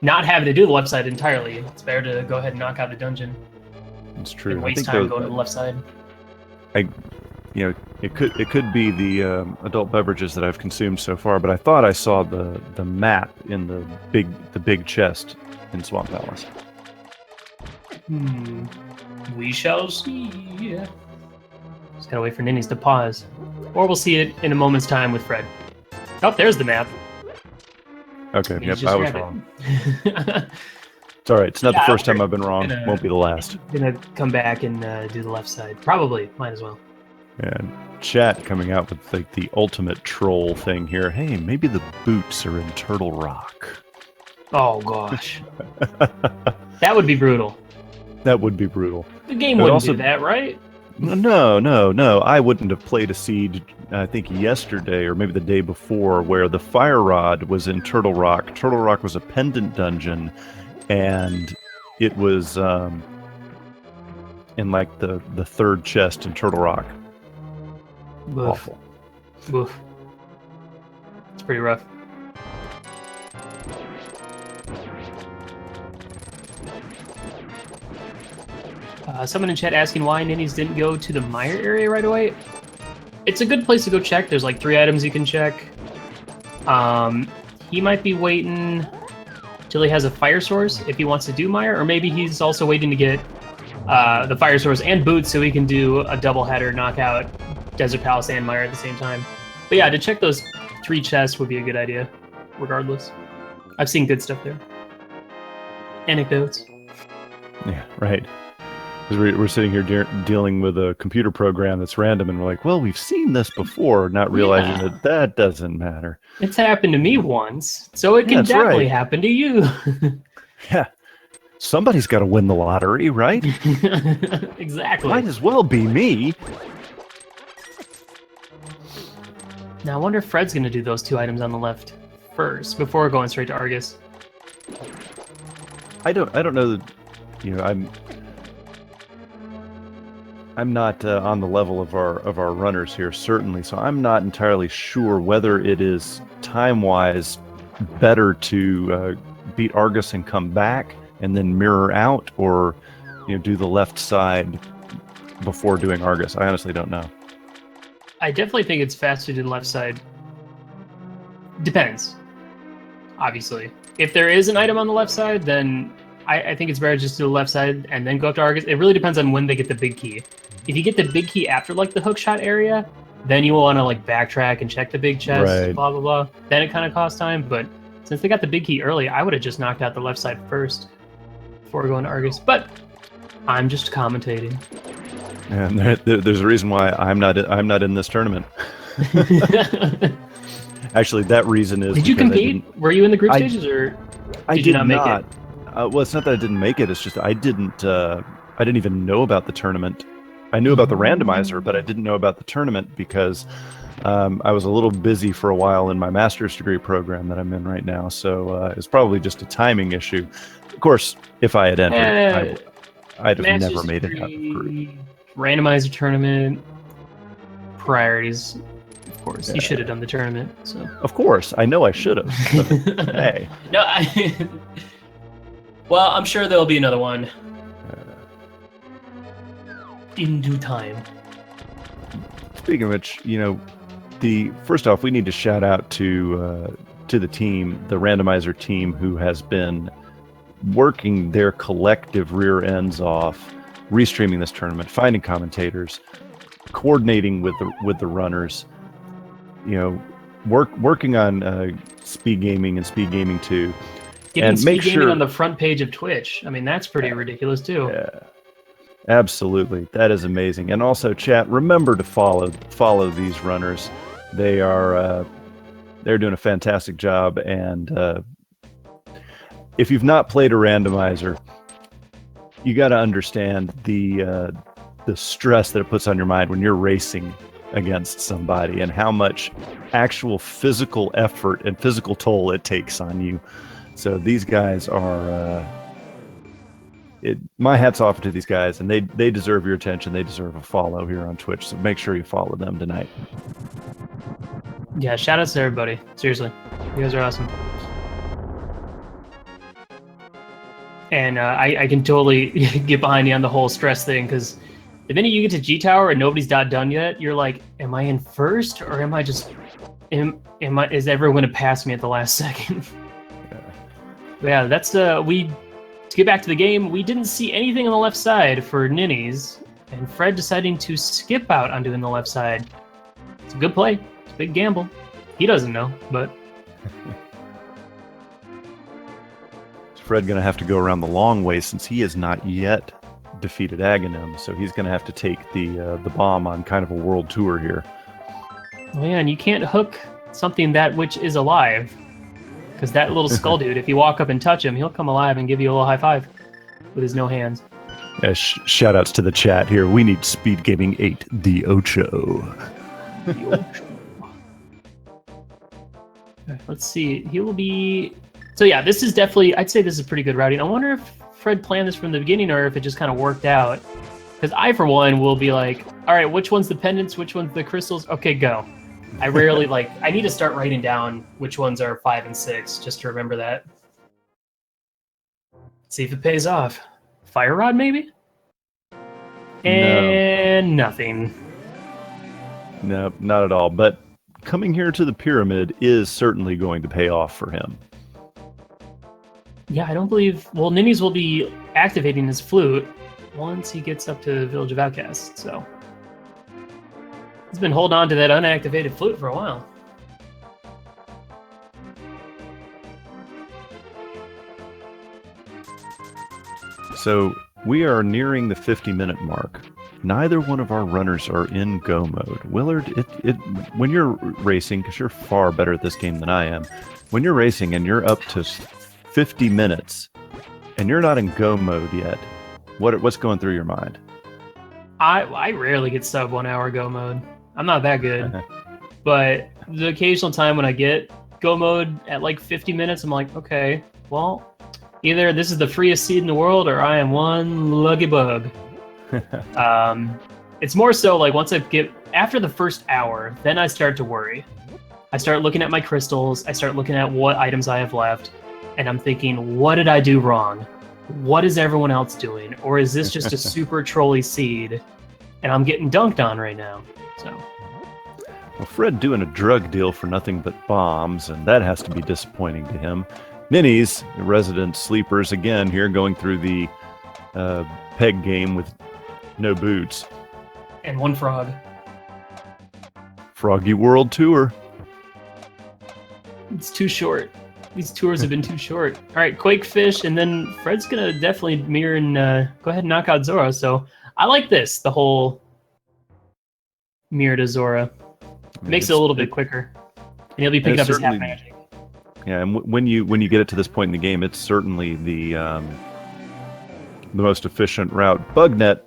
not having to do the left side entirely, it's better to go ahead and knock out the dungeon. It's true. And waste time going to the left side. It could be the adult beverages that I've consumed so far, but I thought I saw the map in the big chest in Swamp Palace. We shall see. Just gotta wait for Ninnyz to pause. Or we'll see it in a moment's time with Fred. Oh, there's the map. Okay, Yep, I was wrong. It's alright, it's not the first time I've been wrong. Won't be the last. Gonna come back and do the left side. Probably, might as well. And chat coming out with like the ultimate troll thing here. Hey, maybe the boots are in Turtle Rock. Oh gosh. That would be brutal. That would be brutal. The game wouldn't do that, right? No. I wouldn't have played a seed, I think, yesterday or maybe the day before, where the fire rod was in Turtle Rock. Turtle Rock was a pendant dungeon, and it was in like the third chest in Turtle Rock. Oof. Awful. Oof. It's pretty rough. Someone in chat asking why Ninnyz didn't go to the mire area right away. It's a good place to go check. There's like 3 items you can check. He might be waiting till he has a fire source if he wants to do mire, or maybe he's also waiting to get the fire source and boots so he can do a double header, knock out Desert Palace and mire at the same time. But yeah, to check those 3 chests would be a good idea, regardless. I've seen good stuff there. Anecdotes. Yeah, right. Because we're sitting here dealing with a computer program that's random, and we're like, well, we've seen this before, not realizing that doesn't matter. It's happened to me once, so it can that's definitely right. happen to you. Yeah. Somebody's got to win the lottery, right? Exactly. Might as well be me. Now, I wonder if Fred's going to do those 2 items on the left first, before going straight to Argus. I don't know that, I'm not on the level of our runners here, certainly, so I'm not entirely sure whether it is time-wise better to beat Argus and come back and then mirror out, or do the left side before doing Argus. I honestly don't know. I definitely think it's faster to do the left side. Depends, obviously. If there is an item on the left side, then I think it's better just to do the left side and then go up to Argus. It really depends on when they get the big key. If you get the big key after like the hook shot area, then you will want to like backtrack and check the big chest, Right. blah blah blah. Then it kind of costs time. But since they got the big key early, I would have just knocked out the left side first before going to Argus. But I'm just commentating. And there's a reason why I'm not in this tournament. Actually, that reason is. Did you compete? Were you in the group stages, or did you not make it? Well, it's not that I didn't make it. It's just I didn't even know about the tournament. I knew about the randomizer, but I didn't know about the tournament because I was a little busy for a while in my master's degree program that I'm in right now. So it's probably just a timing issue. Of course, if I had entered, I'd have never made it out of the group. Randomizer tournament, priorities. Of course, you should have done the tournament. So. Of course, I know I should have. Hey. No, well, I'm sure there'll be another one in due time. Speaking of which, first off, we need to shout out to the team, the randomizer team, who has been working their collective rear ends off, restreaming this tournament, finding commentators, coordinating with the runners, working on speed gaming and speed gaming 2. Getting and speed make gaming sure on the front page of Twitch. I mean, that's pretty ridiculous too. Yeah, absolutely, that is amazing. And also, chat, remember to follow these runners. They're doing a fantastic job. And if you've not played a randomizer, you got to understand the stress that it puts on your mind when you're racing against somebody, and how much actual physical effort and physical toll it takes on you. So these guys are my hat's off to these guys, and they deserve your attention. They deserve a follow here on Twitch, so make sure you follow them tonight. Yeah, shout outs to everybody. Seriously, you guys are awesome. And I can totally get behind you on the whole stress thing, because the minute you get to G Tower and nobody's not done yet, you're like, am I in first, or am I just is everyone going to pass me at the last second? Yeah, that's to get back to the game, we didn't see anything on the left side for Ninnyz, and Fred deciding to skip out on doing the left side. It's a good play. It's a big gamble. He doesn't know, but Is Fred going to have to go around the long way, since he has not yet defeated Aghanim, so he's going to have to take the bomb on kind of a world tour here. Oh yeah, and you can't hook something that which is alive, because that little skull dude, if you walk up and touch him, he'll come alive and give you a little high five with his no hands. Yeah, shout outs to the chat here. We need Speed Gaming 8, the Ocho. Let's see. He will be. So yeah, this is definitely. I'd say this is pretty good routing. I wonder if Fred planned this from the beginning, or if it just kind of worked out. Because I, for one, will be like, all right, which one's the pendants? Which one's the crystals? Okay, go. I rarely I need to start writing down which ones are 5 and 6, just to remember that. See if it pays off. Fire rod, maybe? And nothing. No, not at all. But coming here to the pyramid is certainly going to pay off for him. Yeah, I don't believe... Well, Ninnyz will be activating his flute once he gets up to the Village of Outcasts, so... He's been holding on to that unactivated flute for a while. So We are nearing the 50-minute mark. Neither one of our runners are in go mode. Willard, when you're racing, because you're far better at this game than I am, when you're racing and you're up to 50 minutes and you're not in go mode yet, what's going through your mind? I rarely get sub 1 hour go mode. I'm not that good. But the occasional time when I get go mode at like 50 minutes, I'm like, okay, well, either this is the freest seed in the world or I am one lucky bug. It's more so like once I get after the first hour, then I start to worry. I start looking at my crystals, I start looking at what items I have left, and I'm thinking, what did I do wrong? What is everyone else doing? Or is this just a super trolly seed and I'm getting dunked on right now? So well, Fred doing a drug deal for nothing but bombs, and that has to be disappointing to him. Ninnyz, the resident sleepers, again here going through the peg game with no boots. And one frog. Froggy World Tour. It's too short. These tours have been too short. All right, Quakefish, and then Fred's going to definitely mirror and go ahead and knock out Zora. So I like this, the whole mirror to Zora. Makes it a little bit quicker. And he'll be picking up his half magic. Yeah, and when you get it to this point in the game, it's certainly the most efficient route. Bugnet.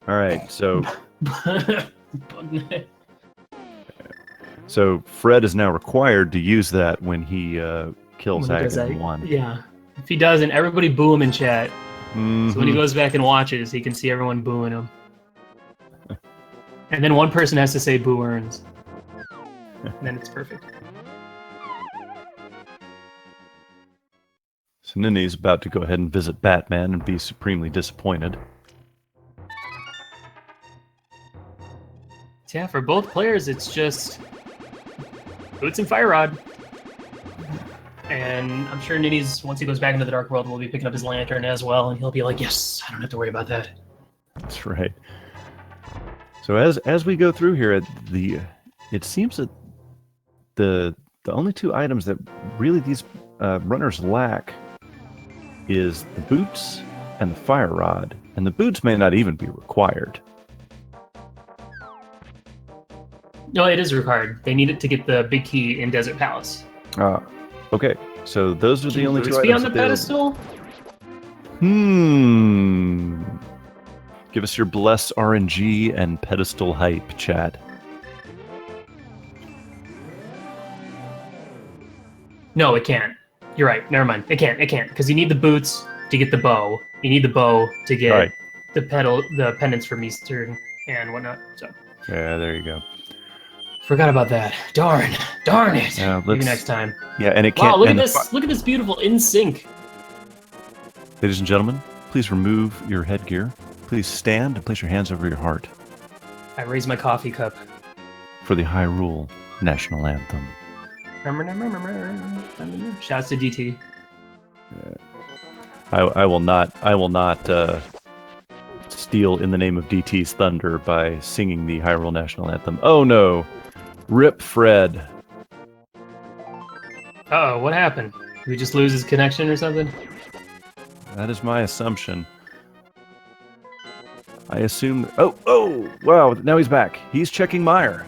All right, so Bugnet. So Fred is now required to use that when he kills Aghanim 1. Yeah. If he doesn't, everybody boo him in chat. Mm-hmm. So when he goes back and watches, he can see everyone booing him. And then one person has to say boo earns. And then it's perfect. So Ninny's about to go ahead and visit Batman and be supremely disappointed. Yeah, for both players, it's just boots and fire rod. And I'm sure Ninnyz, once he goes back into the Dark World, will be picking up his lantern as well, and he'll be like, yes, I don't have to worry about that. That's right. So as we go through here, it seems that the only two items that really these runners lack is the boots and the fire rod. And the boots may not even be required. No, it is required. They need it to get the big key in Desert Palace. Okay. So those are the only two items. Be on the pedestal? Give us your bless RNG and pedestal hype, chat. No, it can't. You're right. Never mind. It can't. It can't. Because you need the boots to get the bow. You need the bow to get the pendants from Eastern and whatnot. So. Yeah, there you go. Forgot about that. Darn it. Maybe next time. Yeah, and it can't. Wow, look at this. Look at this beautiful in sync. Ladies and gentlemen, please remove your headgear. Please stand and place your hands over your heart. I raise my coffee cup. For the Hyrule National Anthem. Shouts to DT. I will not steal in the name of DT's thunder by singing the Hyrule National Anthem. Oh no. Rip Fred. Uh-oh, what happened? Did we just lose his connection or something? That is my assumption. I assume... Oh, wow, now he's back. He's checking Meyer.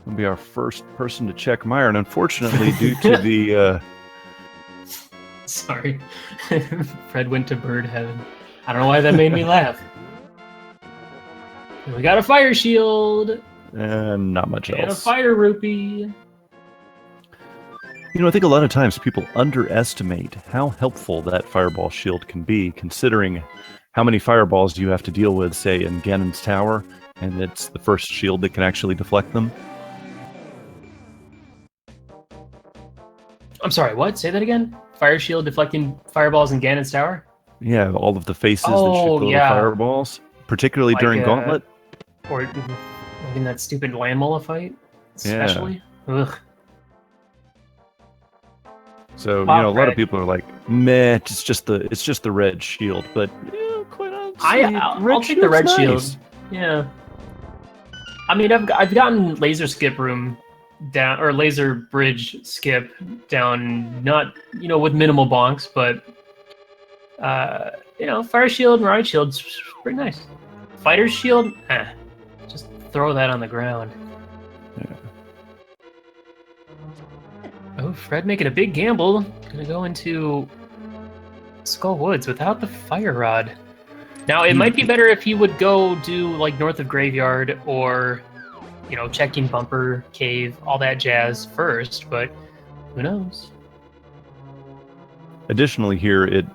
He'll be our first person to check Meyer, and unfortunately, due to the... Sorry. Fred went to bird heaven. I don't know why that made me laugh. We got a fire shield! And not much else. And a fire rupee! You know, I think a lot of times people underestimate how helpful that fireball shield can be, considering how many fireballs do you have to deal with, say, in Ganon's Tower, and it's the first shield that can actually deflect them. I'm sorry, what? Say that again? Fire shield deflecting fireballs in Ganon's Tower? Yeah, all of the faces that shoot little fireballs, particularly like, during Gauntlet. Or like in that stupid Landmola fight, especially. Yeah. Ugh. So, a lot of people are like, meh, it's just the red shield, but quite honestly, I'll take the red shield. Yeah. I mean, I've gotten laser skip room down, or laser bridge skip down, not, with minimal bonks, but fire shield and ride shield's pretty nice. Fighter's shield, just throw that on the ground. Yeah. Oh, Fred making a big gamble. Gonna go into Skull Woods without the fire rod. Now, it might be better if he would go do like north of Graveyard or, checking Bumper, Cave, all that jazz first, but who knows? Additionally, here it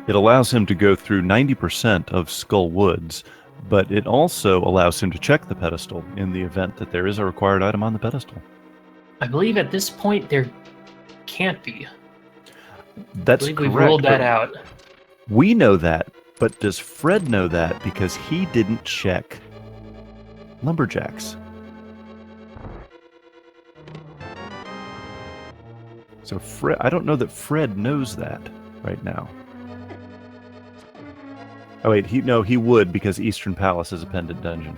allows him to go through 90% of Skull Woods, but it also allows him to check the pedestal in the event that there is a required item on the pedestal. I believe at this point there can't be. That's I believe correct. we ruled that out. We know that, but does Fred know that because he didn't check Lumberjacks? So Fred, I don't know that Fred knows that right now. Oh wait, he would because Eastern Palace is a pendant dungeon.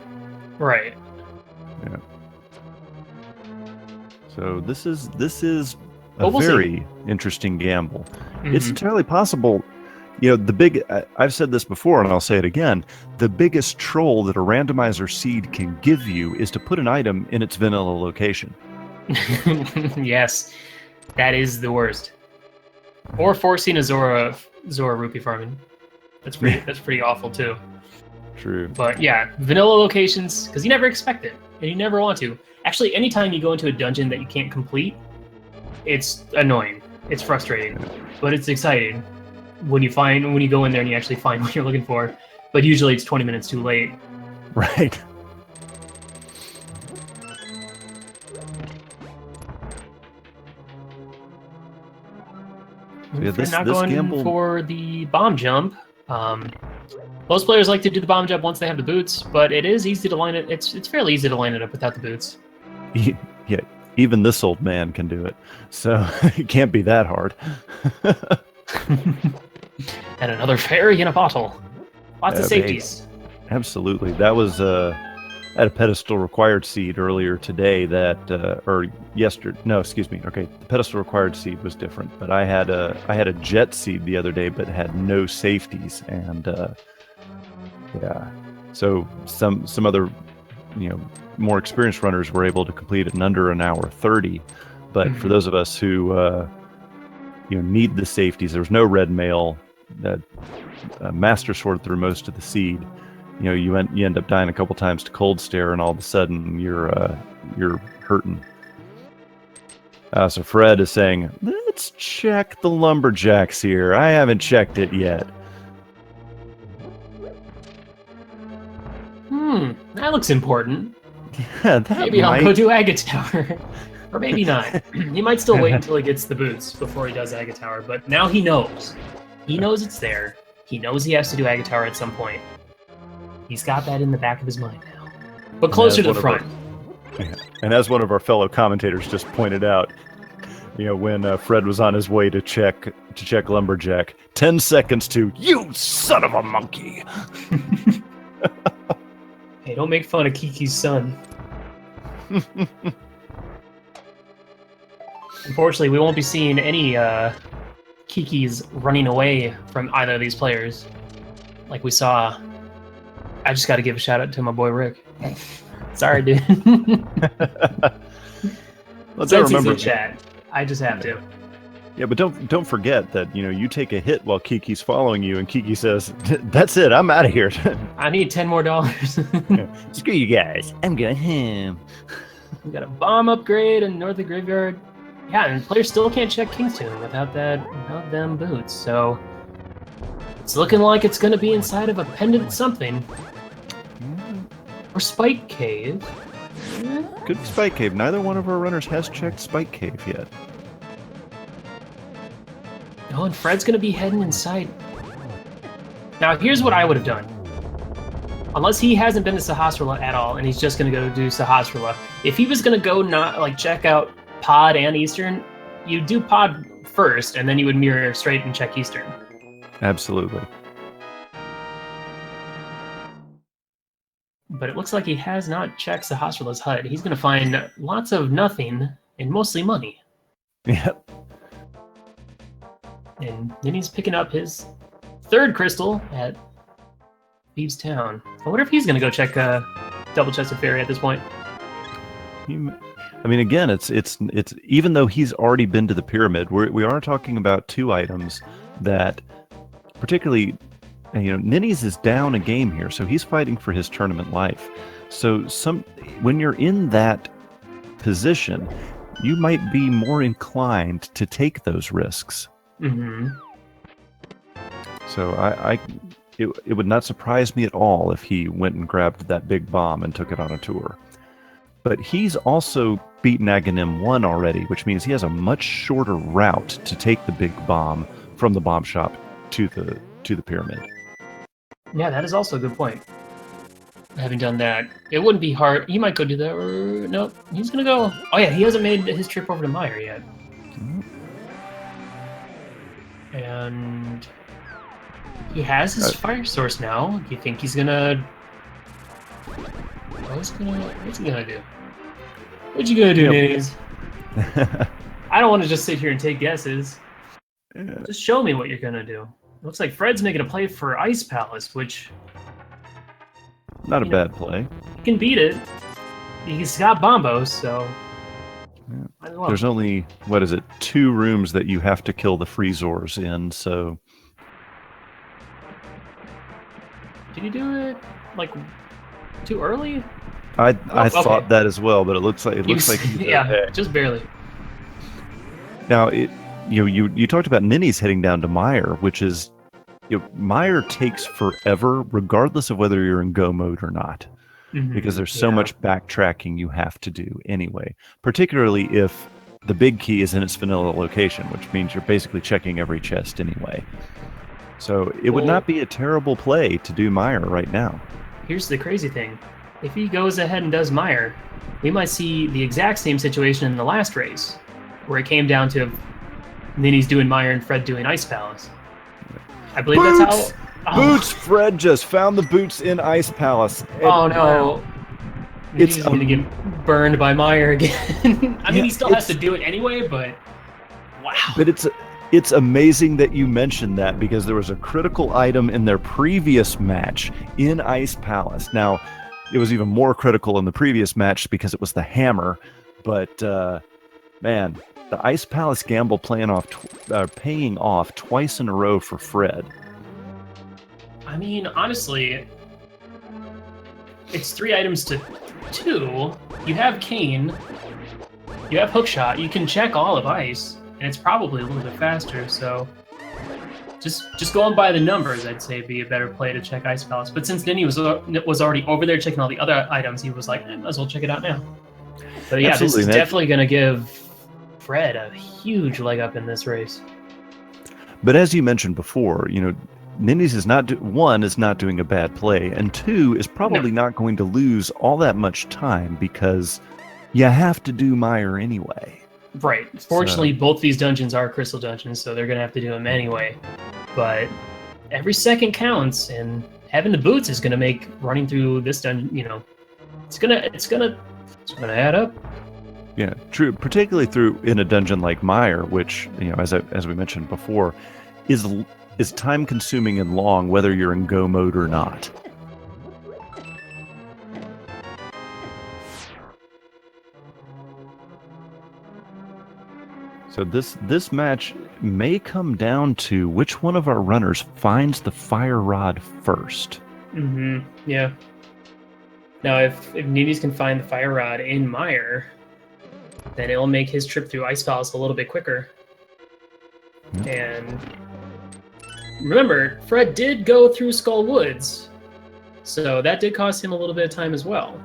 Right. Yeah. So this is a But we'll very interesting gamble. Mhm. It's entirely possible. I've said this before and I'll say it again. The biggest troll that a randomizer seed can give you is to put an item in its vanilla location. Yes, that is the worst. Or forcing a Zora rupee farming. That's pretty awful too. True. But yeah, vanilla locations, because you never expect it, and you never want to. Actually, anytime you go into a dungeon that you can't complete, it's annoying. It's frustrating, but it's exciting when you go in there and you actually find what you're looking for. But usually it's 20 minutes too late. Right. Yeah, Fred not going gamble for the bomb jump. Most players like to do the bomb jump once they have the boots, but it is easy to line it. It's fairly easy to line it up without the boots. Yeah, even this old man can do it, so it can't be that hard. And another fairy in a bottle. Lots of safeties. Absolutely. That was at a pedestal required seed earlier today the pedestal required seed was different, but I had a jet seed the other day but had no safeties, and so some other more experienced runners were able to complete it in under an hour 30, but for those of us who need the safeties, there was no red mail. That master sword through most of the seed. You end up dying a couple times to cold stare, and all of a sudden you're hurting. So Fred is saying, "Let's check the lumberjacks here. I haven't checked it yet." That looks important. Yeah, Maybe I'll go do Agate Tower. Or maybe not. He might still wait until he gets the boots before he does Agate Tower, but now he knows. He knows it's there. He knows he has to do Agate Tower at some point. He's got that in the back of his mind now. But closer to the front. And as one of our fellow commentators just pointed out, when Fred was on his way to check Lumberjack, 10 seconds to, "You son of a monkey!" Hey, don't make fun of Kiki's son. Unfortunately, we won't be seeing any Kiki's running away from either of these players. Like we saw. I just got to give a shout out to my boy Rick. Sorry, dude. Since he's in chat, I just have to. Yeah, but don't forget that you take a hit while Kiki's following you, and Kiki says, "That's it, I'm out of here." I need $10 more. Screw you guys, I'm going home. We got a bomb upgrade in North of Graveyard. Yeah, and players still can't check Kingstown without them boots. So it's looking like it's going to be inside of a pendant something. Or Spike Cave. Could be Spike Cave. Neither one of our runners has checked Spike Cave yet. Oh, and Fred's going to be heading inside. Now, here's what I would have done. Unless he hasn't been to Sahasrara at all, and he's just going to go do Sahasrara. If he was going to go check out Pod and Eastern, you do Pod first, and then you would mirror straight and check Eastern. Absolutely. But it looks like he has not checked Sahasrara's hut. He's going to find lots of nothing and mostly money. Yep. And then he's picking up his third crystal at Thieves Town. I wonder if he's gonna go check double-chested fairy at this point. I mean, again, it's even though he's already been to the pyramid, we are talking about two items that, particularly, Ninnyz is down a game here, so he's fighting for his tournament life. So when you're in that position, you might be more inclined to take those risks. Mm-hmm. So it would not surprise me at all if he went and grabbed that big bomb and took it on a tour. But he's also beaten Aghanim 1 already, which means he has a much shorter route to take the big bomb from the bomb shop to the pyramid. Yeah, that is also a good point. Having done that, it wouldn't be hard. He might go do that, or nope. He's gonna go. Oh yeah, he hasn't made his trip over to Meyer yet. And he has his fire source now. Do you think he's gonna? What's he gonna do? What you gonna do, Ninnyz? I don't want to just sit here and take guesses. Just show me what you're gonna do. Looks like Fred's making a play for Ice Palace, which not a bad play. He can beat it. He's got bombos, so. Yeah. There's only 2 rooms that you have to kill the freezors in, so. Did he do it like too early? I thought that as well, but it looks like yeah, just barely. Now you talked about Ninnyz heading down to Meyer, which is Meyer takes forever, regardless of whether you're in go mode or not, because there's so much backtracking you have to do anyway. Particularly if the big key is in its vanilla location, which means you're basically checking every chest anyway. So it would not be a terrible play to do Meyer right now. Here's the crazy thing. If he goes ahead and does Meyer, we might see the exact same situation in the last race, where it came down to Ninnyz doing Meyer and Fred doing Ice Palace. I believe that's how... Boots! Fred just found the boots in Ice Palace. Oh no. He's going to get burned by Meyer again. I mean, he still has to do it anyway, but... Wow. But it's amazing that you mentioned that, because there was a critical item in their previous match in Ice Palace. Now, it was even more critical in the previous match because it was the hammer. But, man, the Ice Palace gamble paying off twice in a row for Fred. I mean, honestly, it's 3 items to 2. You have Cane, you have Hookshot, you can check all of Ice, and it's probably a little bit faster, so just going by the numbers, I'd say it'd be a better play to check Ice Palace. But since Ninny was already over there checking all the other items, he was like, might as well check it out now. But yeah, absolutely. This is definitely going to give Fred a huge leg up in this race. But as you mentioned before, Ninnyz is not doing a bad play, and 2 is probably not going to lose all that much time, because you have to do Meyer anyway. Right. Fortunately, both these dungeons are crystal dungeons, so they're going to have to do them anyway. But every second counts, and having the boots is going to make running through this dungeon, it's gonna add up. Yeah, true. Particularly in a dungeon like Meyer, which, as we mentioned before, is time consuming and long, whether you're in go mode or not. So this match may come down to which one of our runners finds the fire rod first. Yeah. Now, if Ninnyz can find the fire rod in Meyer, then it'll make his trip through Ice Palace a little bit quicker. And remember, Fred did go through Skull Woods, so that did cost him a little bit of time as well.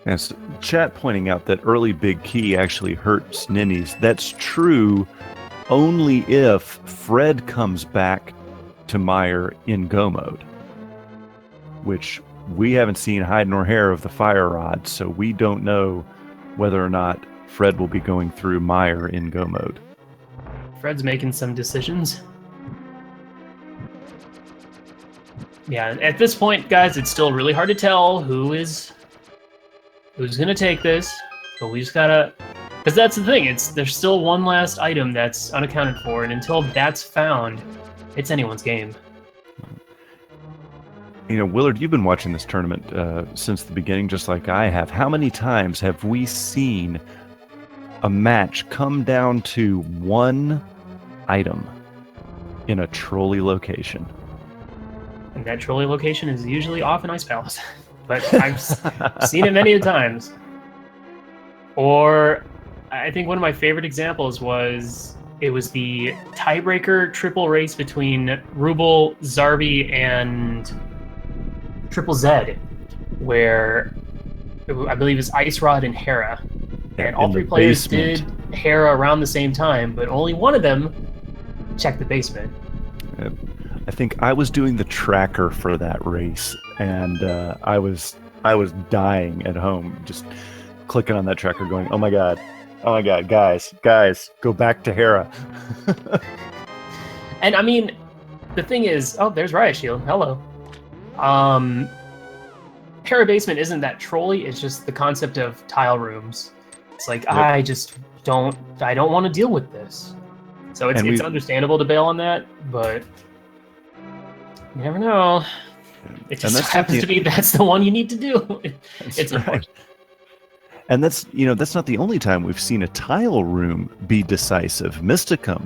Yes, chat pointing out that early big key actually hurts Ninnyz. That's true only if Fred comes back to Meyer in go mode, which we haven't seen hide nor hair of the fire rod, so we don't know whether or not Fred will be going through Meyer in go mode. Fred's making some decisions. Yeah, at this point, guys, it's still really hard to tell who's gonna take this, but we just gotta Because that's the thing. There's still one last item that's unaccounted for, and until that's found, it's anyone's game. You know, Willard, you've been watching this tournament since the beginning, just like I have. How many times have we seen a match come down to one item in a trolley location? And that trolley location is usually off in Ice Palace. But I've seen it many times. Or I think one of my favorite examples was the tiebreaker triple race between Ruble, Zarbi, and Triple Z, where I believe it's Ice Rod and Hera. And all three players did Hera around the same time, but only one of them checked the basement. I think I was doing the tracker for that race, and I was dying at home, just clicking on that tracker, going, "Oh my god, guys, go back to Hera." And I mean, the thing is, oh, there's Riot Shield. Hello. Hera Basement isn't that trolley. It's just the concept of tile rooms. It's like, yep. I don't want to deal with this. So it's understandable to bail on that, but you never know. It just happens to be that's the one you need to do. It's right. And that's not the only time we've seen a tile room be decisive. Mysticum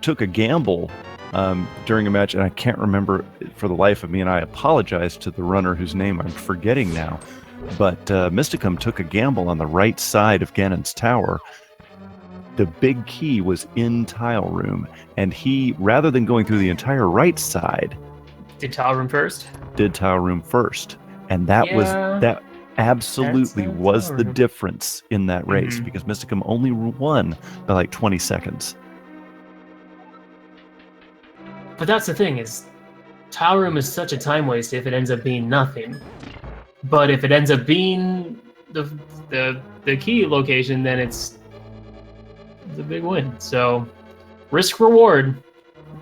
took a gamble during a match, and I can't remember for the life of me, and I apologize to the runner whose name I'm forgetting now, but Mysticum took a gamble on the right side of Ganon's tower. The big key was in tile room, and he, rather than going through the entire right side, did tile room first, and that absolutely was the difference in that race, because Mysticum only won by like 20 seconds. But that's the thing, is tile room is such a time waste if it ends up being nothing. But if it ends up being the key location, then it's a big win. So risk reward.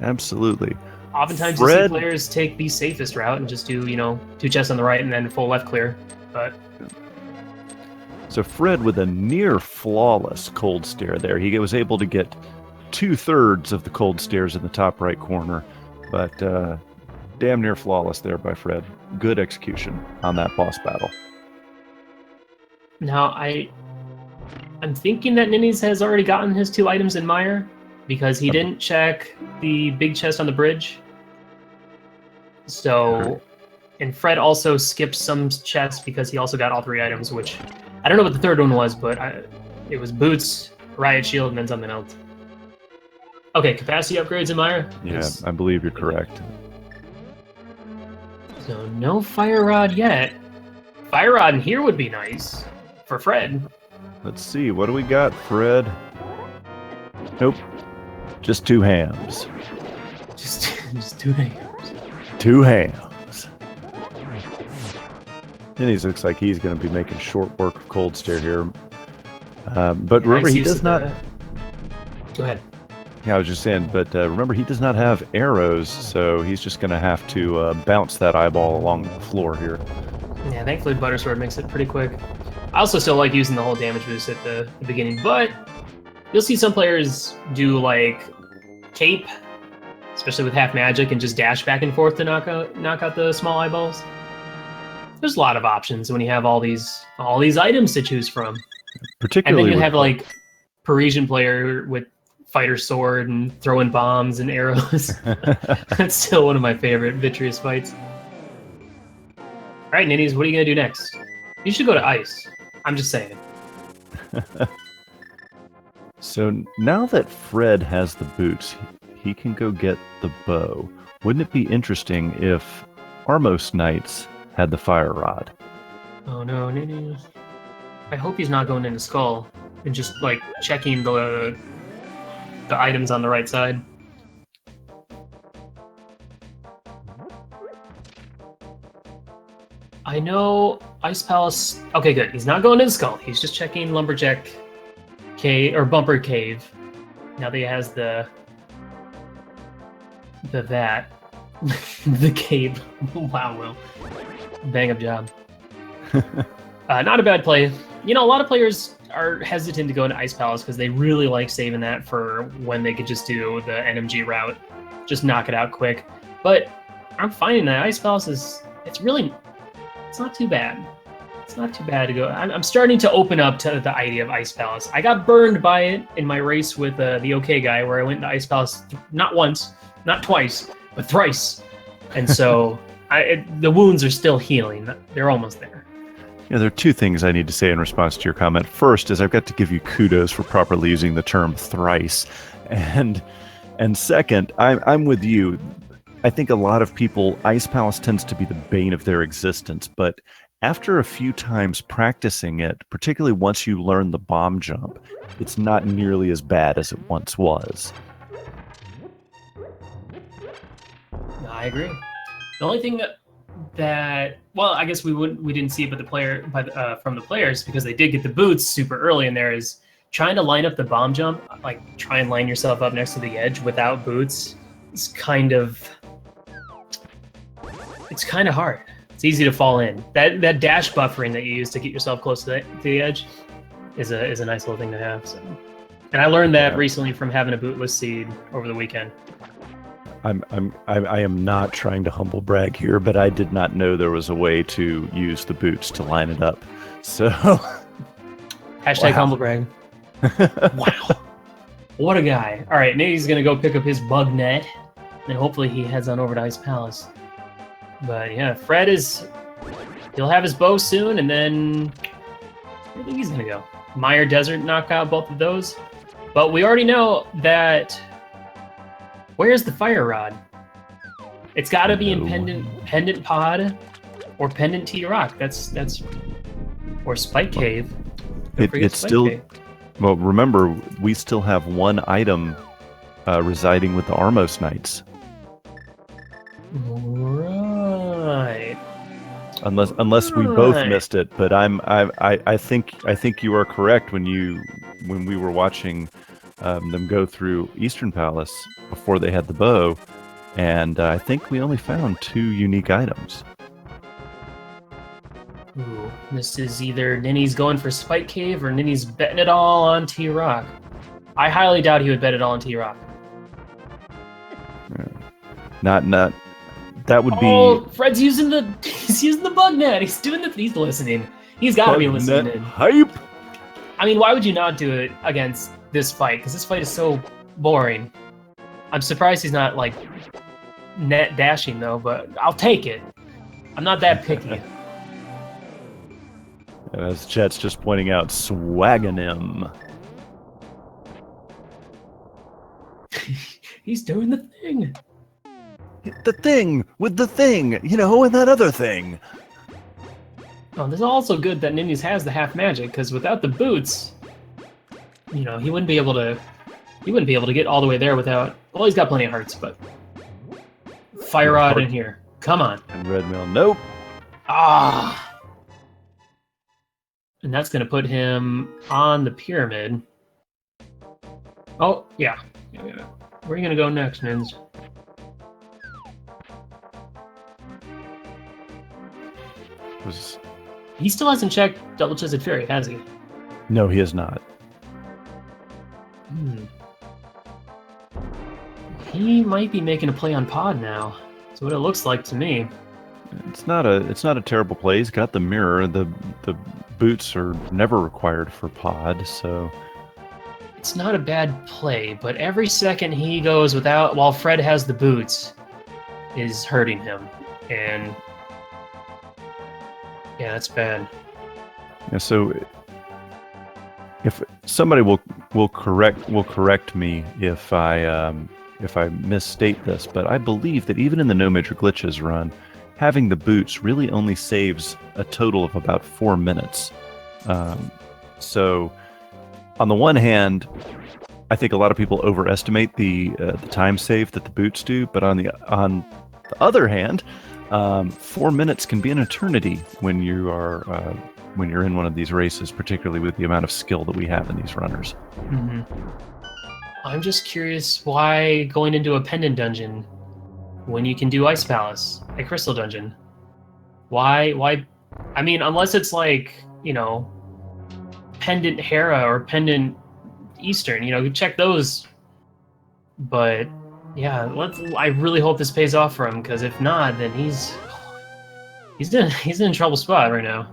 Absolutely. Oftentimes you see players take the safest route and just do, 2 chests on the right and then full left clear. But so Fred, with a near flawless cold stare there, he was able to get 2/3 of the cold stares in the top right corner, but damn near flawless there by Fred. Good execution on that boss battle. Now I'm thinking that Ninnyz has already gotten his 2 items in Mire, because he didn't check the big chest on the bridge. So, and Fred also skipped some chests because he also got all 3 items, which I don't know what the third one was, but it was boots, riot shield, and then something else. Okay, capacity upgrades in Mire? Yeah, I believe you're correct. So no fire rod yet. Fire rod in here would be nice for Fred. Let's see, what do we got, Fred? Nope. Just 2 hams. Just 2 hams. 2 hams. Ninnyz looks like he's going to be making short work of cold stare here. But remember, he does not... Go ahead. Yeah, I was just saying, but remember, he does not have arrows, so he's just going to have to bounce that eyeball along the floor here. Yeah, thankfully Buttersword makes it pretty quick. I also still like using the whole damage boost at the beginning, but you'll see some players do, like, cape, especially with half magic, and just dash back and forth to knock out the small eyeballs. There's a lot of options when you have all these items to choose from. Particularly, and then you have, like, Parisian player with fighter sword and throwing bombs and arrows. That's still one of my favorite Vitreous fights. All right, Ninnyz, what are you going to do next? You should go to ice. I'm just saying. So now that Fred has the boots, he can go get the bow. Wouldn't it be interesting if Armos Knights had the fire rod? Oh no, Ninnyz. I hope he's not going into Skull and just, like, checking the items on the right side. I know Ice Palace... Okay, good. He's not going into Skull. He's just checking Lumberjack Cave, or Bumper Cave. Now that he has the cave. Wow, Will. Bang up job. Not a bad play a lot of players are hesitant to go into Ice Palace because they really like saving that for when they could just do the NMG route, just knock it out quick. But I'm finding that Ice Palace it's not too bad. It's not too bad to go. I'm starting to open up to the idea of Ice Palace. I got burned by it in my race with the OK guy, where I went to Ice Palace not once, not twice, but thrice. And so the wounds are still healing. They're almost there. There are two things I need to say in response to your comment. First is I've got to give you kudos for properly using the term thrice. And second, I'm with you. I think a lot of people, Ice Palace tends to be the bane of their existence, but after a few times practicing it, particularly once you learn the bomb jump, it's not nearly as bad as it once was. I agree. The only thing that well, I guess we didn't see it, but from the players, because they did get the boots super early in there, is trying to line up the bomb jump, like try and line yourself up next to the edge without boots. It's kind of hard. It's easy to fall in. That dash buffering that you use to get yourself close to the edge is a nice little thing to have. So, and I learned that recently from having a bootless seed over the weekend. I am not trying to humble brag here, but I did not know there was a way to use the boots to line it up. So hashtag humble brag. Wow. What a guy. All right, Ninnyz gonna go pick up his bug net, and hopefully he heads on over to Ice Palace. But yeah, Fred he'll have his bow soon, and then where do you think he's gonna go? Mire Desert knock out both of those. But we already know that. Where's the fire rod? It's got to be in pendant pod or pendant T rock. That's or spike cave. It's spike still cave. Well. Remember, we still have one item residing with the Armos Knights. Right. Unless we both missed it, but I think you are correct when we were watching them go through Eastern Palace before they had the bow, and I think we only found 2 unique items. Ooh, this is either Ninnyz going for Spike Cave or Ninnyz betting it all on T-Rock. I highly doubt he would bet it all on T-Rock. Not. That would be. Oh, Fred's using the bug net. He's listening. He's got to be listening. Hype. I mean, why would you not do it against this fight? Because this fight is so boring. I'm surprised he's not like net dashing though, but I'll take it. I'm not that picky. As Chet's just pointing out, swagging him. He's doing the thing. The thing with the thing, and that other thing. Oh, this is also good that Ninnyz has the half magic, because without the boots, he wouldn't be able to get all the way there without. Well, he's got plenty of hearts, but fire rod in here. Come on. And red mail, nope. Ah. And that's going to put him on the pyramid. Oh, yeah. Where are you going to go next, Ninnyz? He still hasn't checked Double-Chested Fairy, has he? No, he has not. He might be making a play on pod now. That's what it looks like to me. It's not a terrible play. He's got the mirror. The boots are never required for pod, so it's not a bad play, but every second he goes without while Fred has the boots is hurting him. And yeah, that's bad. Yeah, so if somebody will correct me if I misstate this, but I believe that even in the No Major Glitches run, having the boots really only saves a total of about 4 minutes. So on the one hand, I think a lot of people overestimate the time save that the boots do, but on the other hand, 4 minutes can be an eternity when you're in one of these races, particularly with the amount of skill that we have in these runners. Mm-hmm. I'm just curious why going into a pendant dungeon when you can do Ice Palace, a crystal dungeon. Why? I mean, unless it's like, Pendant Hera or Pendant Eastern. Check those. But yeah, I really hope this pays off for him, because if not, then he's in a trouble spot right now.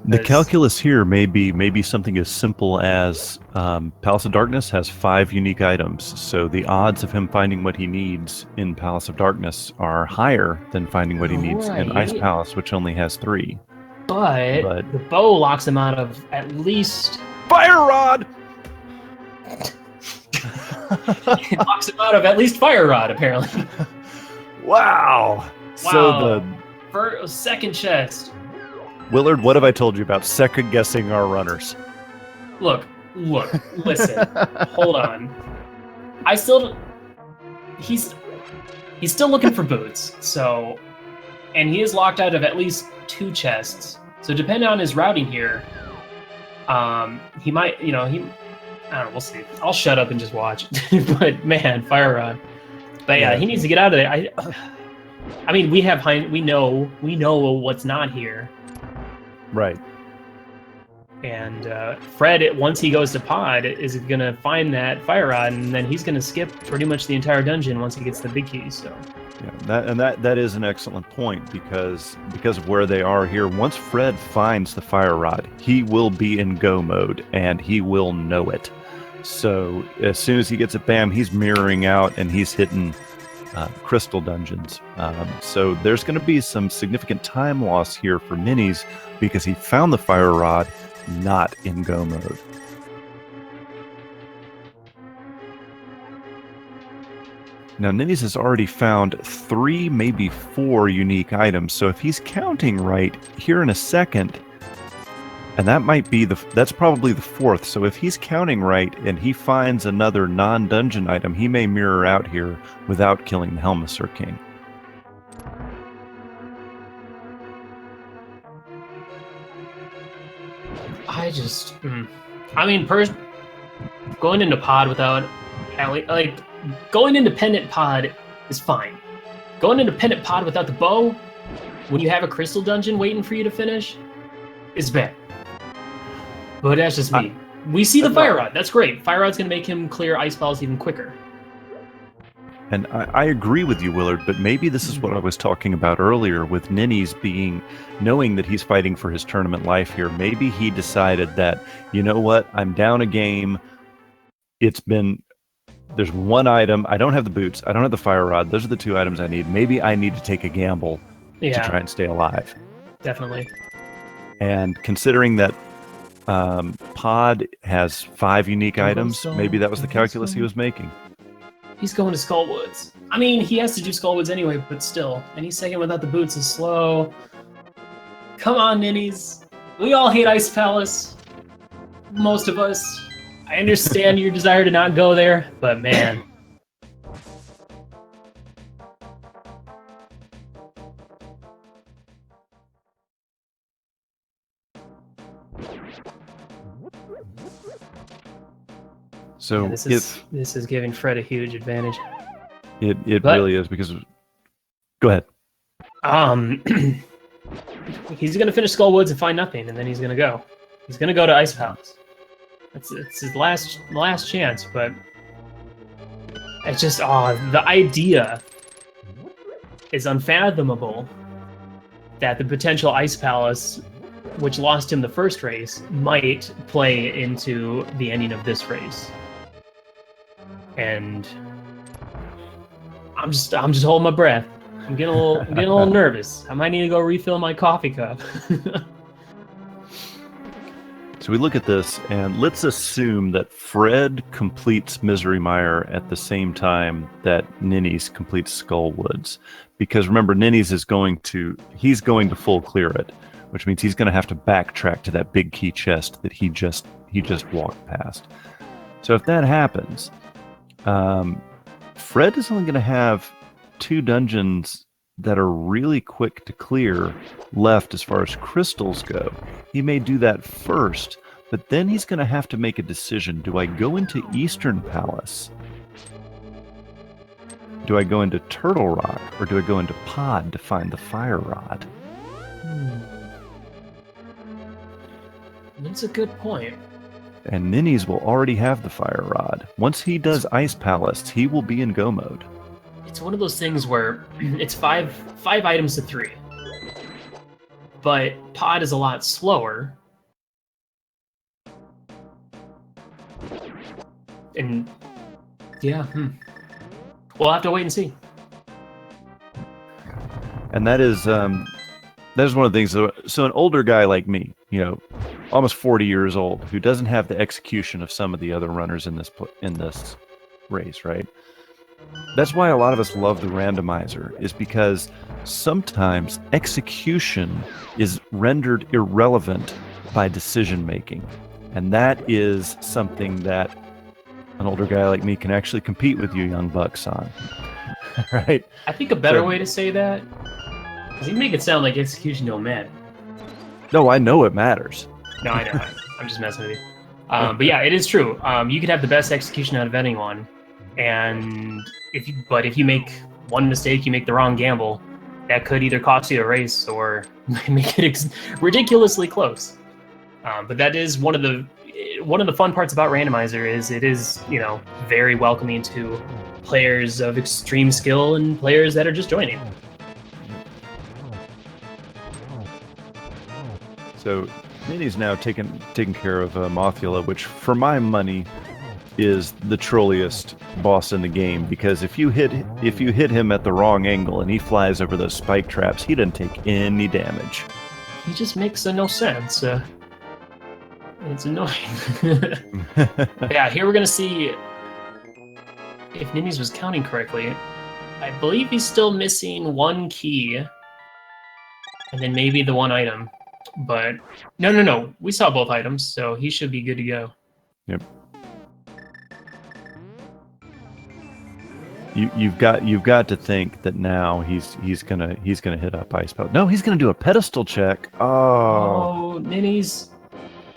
The calculus here may be something as simple as Palace of Darkness has 5 unique items, so the odds of him finding what he needs in Palace of Darkness are higher than finding what he needs in Ice Palace, which only has 3. But the bow locks him out of at least Fire Rod. It locks him out of at least Fire Rod, apparently. Wow. So for second chest. Willard, what have I told you about second guessing our runners? Look, listen, hold on. He's still looking for boots, so, and he is locked out of at least 2 chests. So depending on his routing here, he might, I don't know, we'll see. I'll shut up and just watch. But man, Fire Rod. But yeah, he needs to get out of there. I mean, we know what's not here. Right. And Fred, once he goes to Pod, is going to find that Fire Rod, and then he's going to skip pretty much the entire dungeon once he gets the big keys. So. Yeah, that is an excellent point, because of where they are here. Once Fred finds the Fire Rod, he will be in go mode, and he will know it. So as soon as he gets it, bam, he's mirroring out, and he's hitting crystal dungeons. So there's going to be some significant time loss here for Ninnyz, because he found the Fire Rod not in go mode. Now, Ninnyz has already found 3, maybe 4 unique items. So if he's counting right, here in a second, and that's probably the 4th. So if he's counting right and he finds another non-dungeon item, he may mirror out here without killing the Helmaser King. Going into Pod without, going into Pendant Pod is fine. Going into Pendant Pod without the bow, when you have a crystal dungeon waiting for you to finish, is bad. But that's just me. We see the Fire Rod. That's great. Fire Rod's going to make him clear Ice Palace even quicker. And I agree with you, Willard, but maybe this is what I was talking about earlier with Ninnyz knowing that he's fighting for his tournament life here. Maybe he decided that, you know what, I'm down a game. There's one item. I don't have the boots. I don't have the Fire Rod. Those are the 2 items I need. Maybe I need to take a gamble to try and stay alive. Definitely. And considering that Pod has 5 unique items, maybe that was the calculus he was making. He's going to Skullwoods. I mean, he has to do Skullwoods anyway, but still. And he's second without the boots is slow. Come on, Ninnyz. We all hate Ice Palace. Most of us. I understand your desire to not go there, but man. So this is giving Fred a huge advantage. It really is, because go ahead. He's gonna finish Skullwoods and find nothing, and then he's gonna go. He's gonna go to Ice Palace. It's his last chance, but it's just the idea is unfathomable that the potential Ice Palace, which lost him the first race, might play into the ending of this race. And I'm just holding my breath. I'm getting a little nervous. I might need to go refill my coffee cup. So we look at this, and let's assume that Fred completes Misery Mire at the same time that Ninnyz completes Skullwoods. Because remember, Ninnyz is going to full clear it, which means he's going to have to backtrack to that big key chest that he just walked past. So if that happens, Fred is only going to have 2 dungeons that are really quick to clear left as far as crystals go. He may do that first, but then he's going to have to make a decision. Do I go into Eastern Palace? Do I go into Turtle Rock, or do I go into Pod to find the Fire Rod? That's a good point. And Ninnyz will already have the fire rod. Once he does Ice Palace, he will be in go mode. It's one of those things where it's five items to 3. But Pod is a lot slower. And yeah, we'll have to wait and see. And that is one of the things. So an older guy like me, almost 40 years old, who doesn't have the execution of some of the other runners in this race, right? That's why a lot of us love the randomizer, is because sometimes execution is rendered irrelevant by decision making. And that is something that an older guy like me can actually compete with you young bucks on. Right? I think a better way to say that is you make it sound like execution don't matter. No, I know it matters. No, I know. I'm just messing with you. But yeah, it is true. You could have the best execution out of anyone, and if you make one mistake, you make the wrong gamble, that could either cost you a race or make it ridiculously close. But that is one of the fun parts about Randomizer is it is very welcoming to players of extreme skill and players that are just joining. So Ninnyz now taking care of Mothula, which for my money is the trolliest boss in the game, because if you hit him at the wrong angle and he flies over those spike traps, he doesn't take any damage. He just makes no sense. It's annoying. Yeah, here we're gonna see if Ninnyz was counting correctly. I believe he's still missing one key, and then maybe the one item. But no, we saw both items, so he should be good to go. Yep. You've got to think that now he's gonna hit up Ice Palace. No, he's gonna do a pedestal check. Oh, Ninnyz.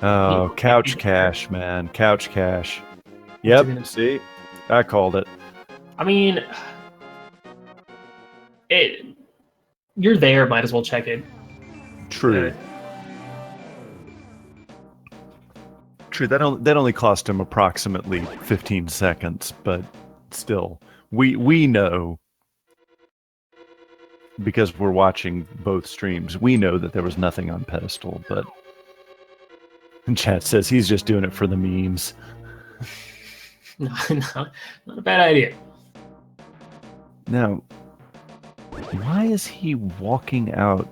Oh, couch cash, man, couch cash. Yep. See, I called it. I mean, you're there. Might as well check it. True. True. That only cost him approximately 15 seconds, but still. We know, because we're watching both streams, we know that there was nothing on pedestal, but chat says he's just doing it for the memes. No, not a bad idea. Now, why is he walking out?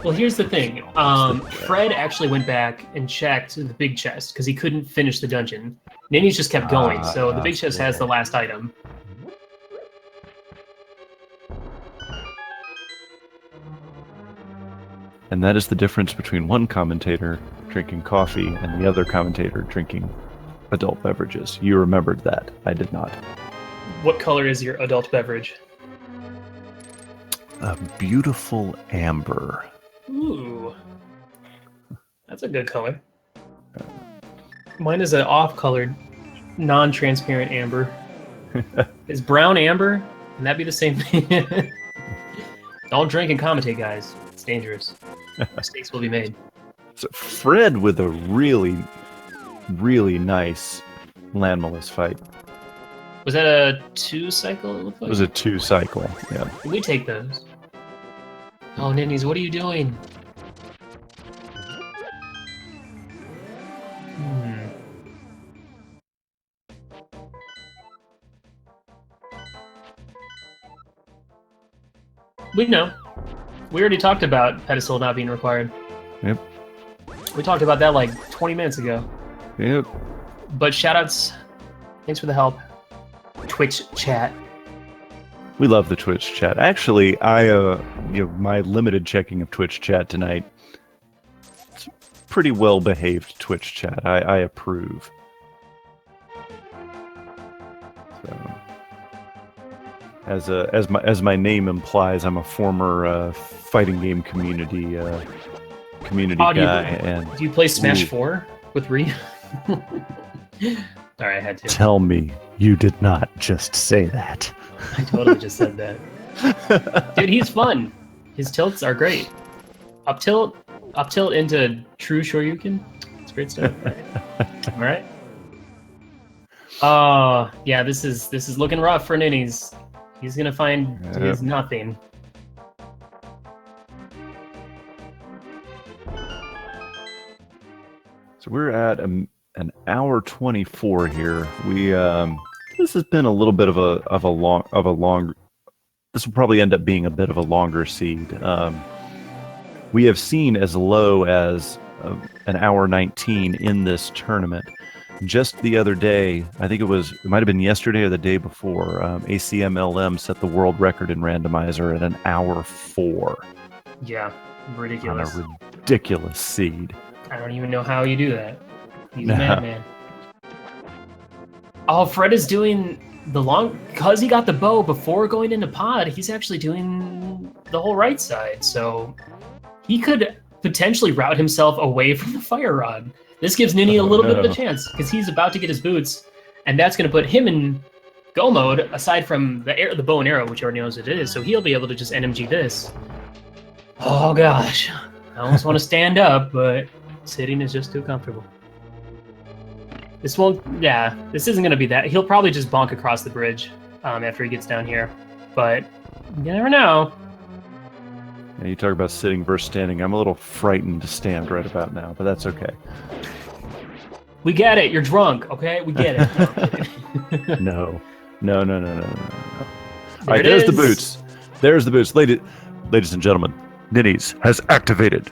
Well, here's the thing. Fred actually went back and checked the big chest because he couldn't finish the dungeon. Ninnyz just kept going, so the big chest has the last item. And that is the difference between one commentator drinking coffee and the other commentator drinking adult beverages. You remembered that. I did not. What color is your adult beverage? A beautiful amber. Ooh. That's a good color. Mine is an off-colored, non-transparent amber. Is brown amber? Can that be the same thing? Don't drink and commentate, guys. It's dangerous. Mistakes will be made. So Fred with a really, really nice Landmalus fight. Was that a 2-cycle? It looked like? It was a 2-cycle, yeah. Can we take those? Oh, Ninnyz, what are you doing? We know. We already talked about pedestal not being required. Yep. We talked about that like 20 minutes ago. Yep. But shoutouts. Thanks for the help. Twitch chat. We love the Twitch chat. Actually, my limited checking of Twitch chat tonight, it's pretty well behaved Twitch chat. I approve. So, as my name implies, I'm a former fighting game community guy. Do you play Smash 4 with Ree? Sorry, I had to. Tell me you did not just say that. I totally just said that. Dude, he's fun. His tilts are great. Up tilt into true Shoryuken. It's Great stuff. All right. Oh, yeah, this is looking rough for Ninnyz. He's gonna find his nothing. So we're at an hour 24 here. We this has been a little bit of a long. This will probably end up being a bit of a longer seed. We have seen as low as an hour 19 in this tournament. Just the other day, I think it might have been yesterday or the day before, ACMLM set the world record in Randomizer at an hour 4. Yeah, ridiculous. On a ridiculous seed. I don't even know how you do that. He's a madman. Oh, Fred is doing because he got the bow before going into pod, he's actually doing the whole right side, so he could potentially route himself away from the fire rod. This gives Ninny a little bit of a chance, because he's about to get his boots, and that's going to put him in go mode, aside from the bow and arrow, which already knows what it is, so he'll be able to just NMG this. Oh gosh, I almost want to stand up, but sitting is just too comfortable. This isn't going to be that. He'll probably just bonk across the bridge after he gets down here, but you never know. Yeah, you talk about sitting versus standing. I'm a little frightened to stand right about now, but that's okay. We get it. You're drunk, okay? We get it. No. All right, there's the boots. There's the boots. Ladies and gentlemen, Ninnyz has activated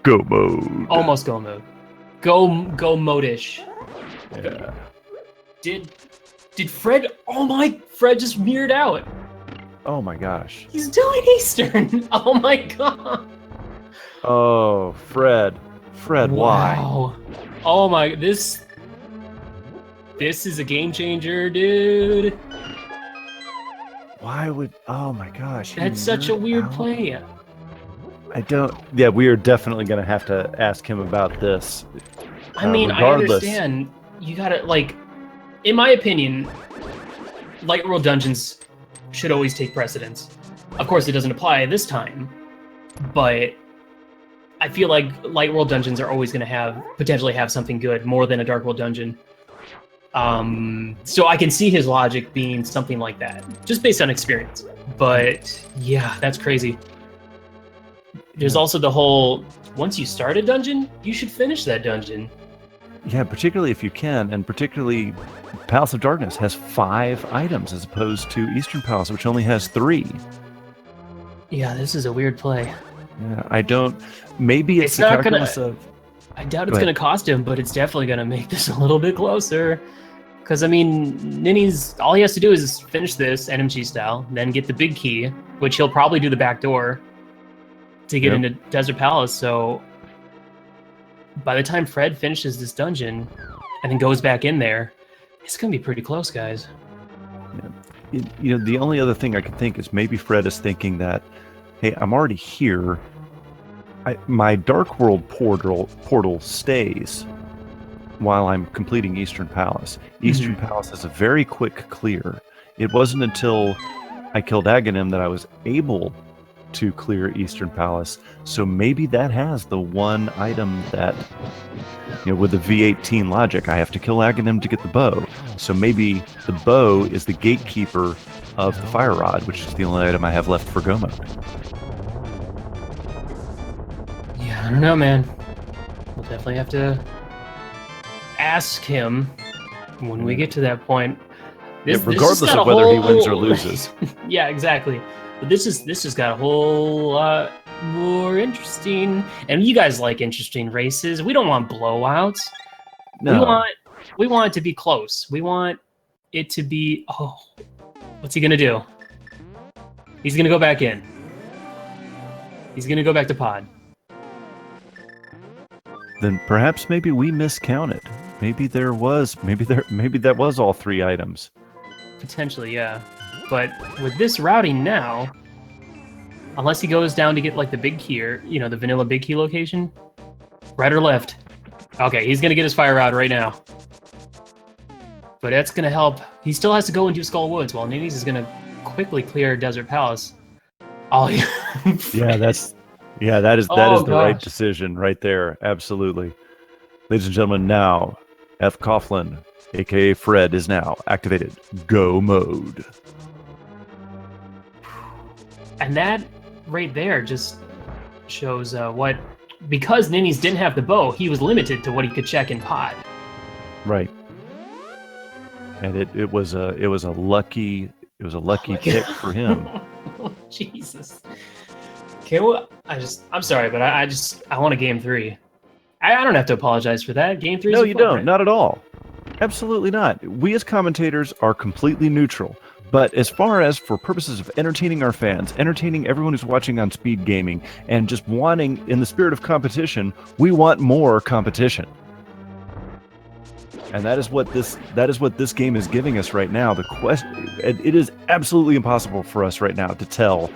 go mode. Almost go mode. Go mode-ish. Yeah. Did Fred? Oh my! Fred just mirrored out. Oh my gosh. He's doing Eastern. Oh my god. Oh, Fred. Why? Wow. Oh my! This is a game changer, dude. Why would? Oh my gosh. That's such a weird play. Yeah, we are definitely gonna have to ask him about this. I mean, I understand. You gotta, in my opinion, Light World Dungeons should always take precedence. Of course, it doesn't apply this time, but I feel like Light World Dungeons are always going to potentially have something good, more than a Dark World Dungeon. So I can see his logic being something like that, just based on experience. But yeah, that's crazy. There's also the whole, once you start a dungeon, you should finish that dungeon. Yeah, particularly if you can, and particularly Palace of Darkness has 5 items as opposed to Eastern Palace, which only has 3. Yeah, this is a weird play. Yeah, maybe it's the not calculus of... I doubt it's going to cost him, but it's definitely going to make this a little bit closer. Because, I mean, Ninnyz, all he has to do is finish this, NMG style, then get the big key, which he'll probably do the back door to get into Desert Palace, so by the time Fred finishes this dungeon and then goes back in there, it's going to be pretty close, guys. Yeah. The only other thing I could think is maybe Fred is thinking that, hey, I'm already here. My Dark World portal stays while I'm completing Eastern Palace. Eastern Palace is a very quick clear. It wasn't until I killed Aghanim that I was able to clear Eastern Palace, so maybe that has the one item that, with the V18 logic, I have to kill Aghanim to get the bow. So maybe the bow is the gatekeeper of the fire rod, which is the only item I have left for go mode. Yeah, I don't know, man. We'll definitely have to ask him when we get to that point. Regardless of whether he wins or loses. Yeah, exactly. But this has got a whole lot more interesting. And you guys like interesting races. We don't want blowouts. No. We want it to be close. We want it to be... Oh, what's he going to do? He's going to go back in. He's going to go back to pod. Then perhaps maybe we miscounted. Maybe that was all 3 items. Potentially, yeah. But with this routing now, unless he goes down to get the big key, or, the vanilla big key location, right or left. Okay, he's gonna get his fire out right now. But that's gonna help. He still has to go and do Skull Woods, while Ninnyz is gonna quickly clear Desert Palace. Oh, yeah, that is the right decision right there. Absolutely. Ladies and gentlemen, now fcoughlin, aka Fred, is now activated go mode. And that right there just shows what, because Ninnyz didn't have the bow, he was limited to what he could check in pod. Right. And it was a lucky pick for him. Jesus. I'm sorry, but I want a game 3. I don't have to apologize for that. Game 3 is No, you don't. right? Not at all. Absolutely not. We as commentators are completely neutral. But as far as for purposes of entertaining our fans, entertaining everyone who's watching on Speed Gaming, and just wanting, in the spirit of competition, we want more competition. And that is what this game is giving us right now. It is absolutely impossible for us right now to tell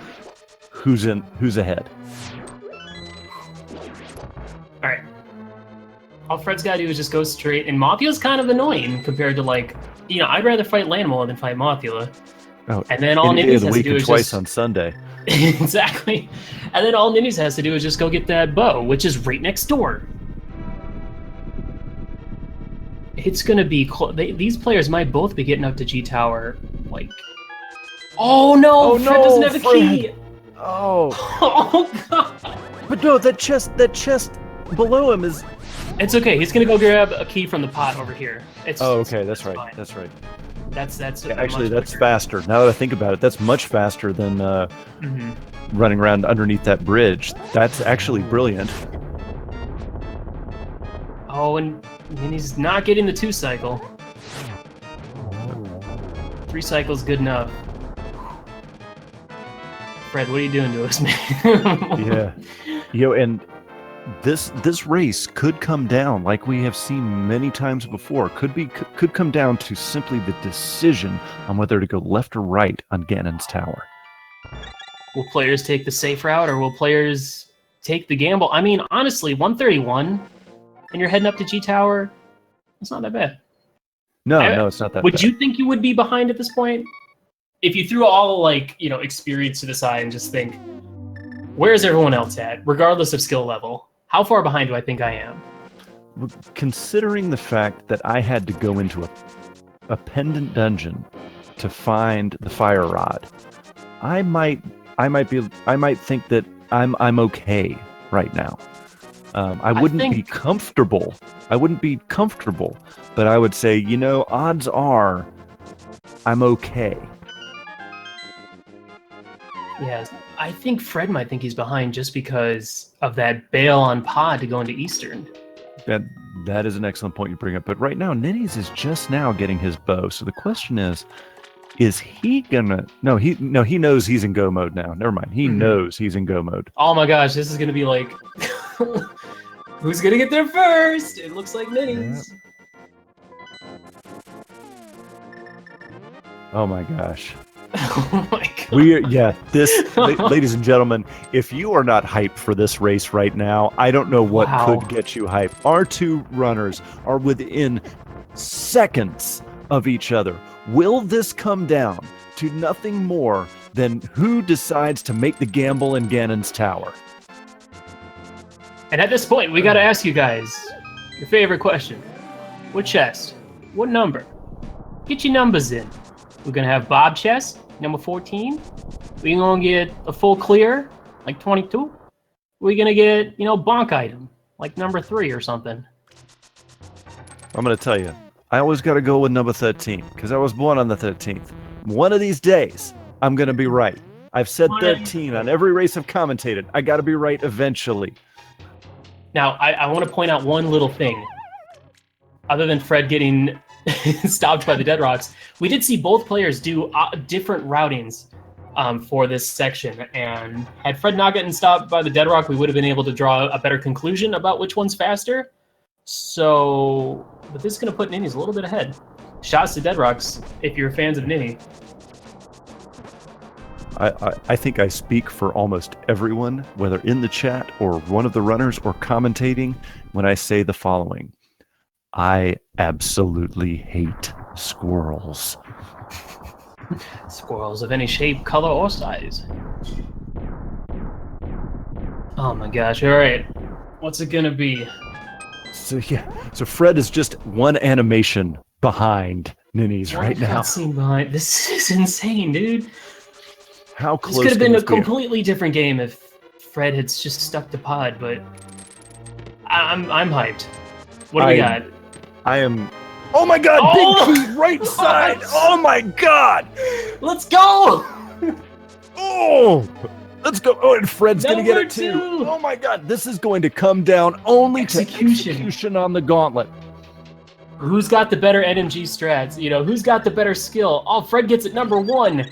who's ahead. All right. All Fred's got to do is just go straight, and Mothula's kind of annoying compared to, like, I'd rather fight Landmole than fight Mothula. Oh, and then all Ninnyz has to do is twice on Sunday. Exactly. And then all Ninnyz has to do is just go get that bow, which is right next door. It's gonna be these players might both be getting up to G Tower, like. Oh no! Fred doesn't have a key. Oh. Oh god. But no, that chest below him is. It's okay. He's gonna go grab a key from the pot over here. Okay, that's right. Fine. That's right. That's actually that's faster. Now that I think about it, that's much faster than running around underneath that bridge. That's actually brilliant. Oh, and he's not getting the 2 cycle. 3 cycles good enough. Fred, what are you doing to us, man? Yeah. And this race could come down, like we have seen many times before, could come down to simply the decision on whether to go left or right on Ganon's tower. Will players take the safe route, or will players take the gamble? I mean, honestly, 131, and you're heading up to G Tower, it's not that bad. No, it's not that bad. Would you think you would be behind at this point? If you threw all, experience to the side and just think, where's everyone else at, regardless of skill level? How far behind do I think I am? Considering the fact that I had to go into a pendant dungeon to find the fire rod, I might think that I'm okay right now. I wouldn't be comfortable. I wouldn't be comfortable, but I would say, odds are I'm okay. Yes, I think Fred might think he's behind just because of that bail on pod to go into Eastern. That is an excellent point you bring up. But right now, Ninnyz is just now getting his bow. So the question is he gonna? No, he knows he's in go mode now. Never mind. He knows he's in go mode. Oh my gosh, this is gonna be like, who's gonna get there first? It looks like Ninnyz. Yeah. Oh my gosh. Oh my god. Ladies and gentlemen, if you are not hyped for this race right now, I don't know what could get you hyped. Our 2 runners are within seconds of each other. Will this come down to nothing more than who decides to make the gamble in Ganon's tower? And at this point, we gotta ask you guys your favorite question. What chest? What number? Get your numbers in. We're gonna have Bob chest, number 14. We're gonna get a full clear, like 22. We're gonna get, bonk item, like number 3 or something. I'm gonna tell you, I always gotta go with number 13, because I was born on the 13th. One of these days, I'm gonna be right. I've said 13 on every race I've commentated. I gotta be right eventually. Now, I want to point out one little thing. Other than Fred getting stopped by the Dead Rocks, we did see both players do different routings for this section, and had Fred not gotten stopped by the Dead Rock, we would have been able to draw a better conclusion about which one's faster. So, but this is going to put Ninnyz a little bit ahead. Shouts to Dead Rocks if you're fans of Ninny. I think I speak for almost everyone, whether in the chat or one of the runners or commentating, when I say the following. I absolutely hate squirrels. Squirrels of any shape, color, or size. Oh my gosh, alright. What's it gonna be? So Fred is just one animation behind Ninnyz right now. Behind. This is insane, dude. How close? This could have been a completely different game if Fred had just stuck to pod, but I'm hyped. What do we got? I am. Oh my God! Big key, right side. Oh my God! Let's go! Oh, let's go! Oh, and Fred's gonna get it Two. too. Oh my God! This is going to come down only to execution on the gauntlet. Who's got the better NMG strats? You know, who's got the better skill? Oh, Fred gets it number 1.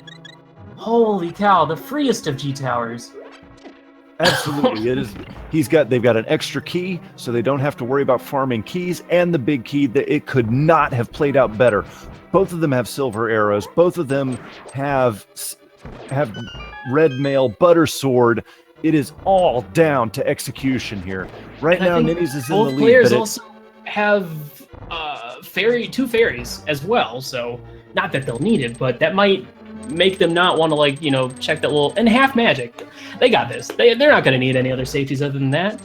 Holy cow! The freest of G towers. Absolutely, it is. They've got an extra key, so they don't have to worry about farming keys, and the big key that it could not have played out better. Both of them have silver arrows. Both of them have red mail, butter sword. It is all down to execution here. Right now, Ninnyz is in the lead. Both players also have two fairies as well, so not that they'll need it, but that might make them not want to check that little and half magic. They got this. They're not going to need any other safeties other than that.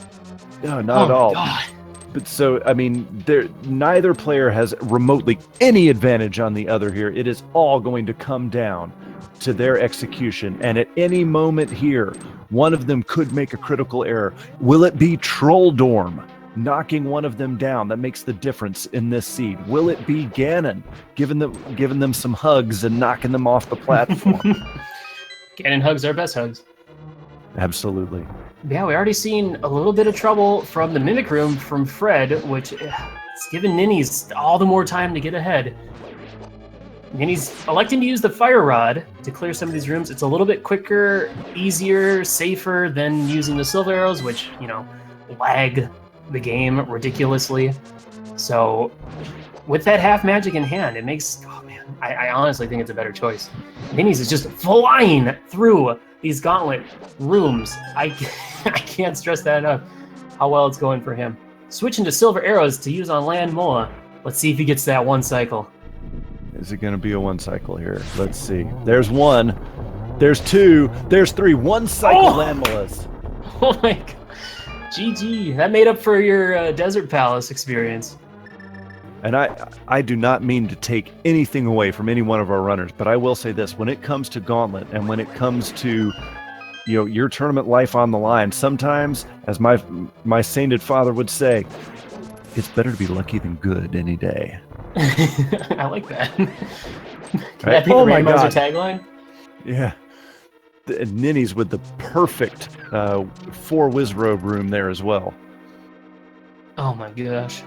No, not at all. God. But so I mean, neither player has remotely any advantage on the other here. It is all going to come down to their execution, and at any moment here, one of them could make a critical error. Will it be Trolldorm knocking one of them down that makes the difference in this seed? Will it be Ganon giving them some hugs and knocking them off the platform? Ganon hugs are best hugs. Absolutely. Yeah, we already seen a little bit of trouble from the Mimic Room from Fred, which it's given Ninnyz all the more time to get ahead. Ninnyz electing to use the Fire Rod to clear some of these rooms. It's a little bit quicker, easier, safer than using the Silver Arrows, which, lag the game ridiculously. So with that half magic in hand, it makes, I honestly think it's a better choice. Ninnyz is just flying through these gauntlet rooms. I can't stress that enough, how well it's going for him. Switching to silver arrows to use on Land Moa. Let's see if he gets that one cycle. Is it going to be a one cycle here? Let's see. There's 1. There's 2. There's 3. One cycle Land Moas. Oh my God. GG. That made up for your Desert Palace experience. And I do not mean to take anything away from any one of our runners, but I will say this: when it comes to Gauntlet and when it comes to your tournament life on the line, sometimes, as my sainted father would say, it's better to be lucky than good any day. I like that. Can that be the Randomizer tagline? Yeah. Ninnyz with the perfect 4 Wizrobe room there as well. Oh my gosh.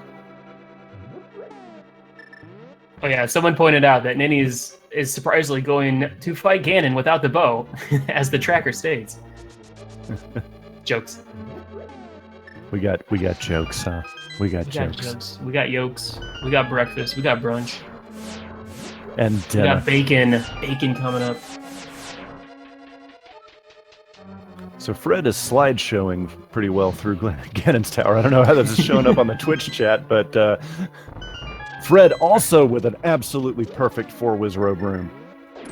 Oh yeah, someone pointed out that Ninnyz is surprisingly going to fight Ganon without the bow, as the tracker states. Jokes. We got jokes, huh? We got jokes. We got yolks. We got breakfast. We got brunch. And we got bacon. Bacon coming up. So Fred is slideshowing pretty well through Ganon's Tower. I don't know how this is showing up on the Twitch chat, but Fred also with an absolutely perfect 4 Wizrobe room.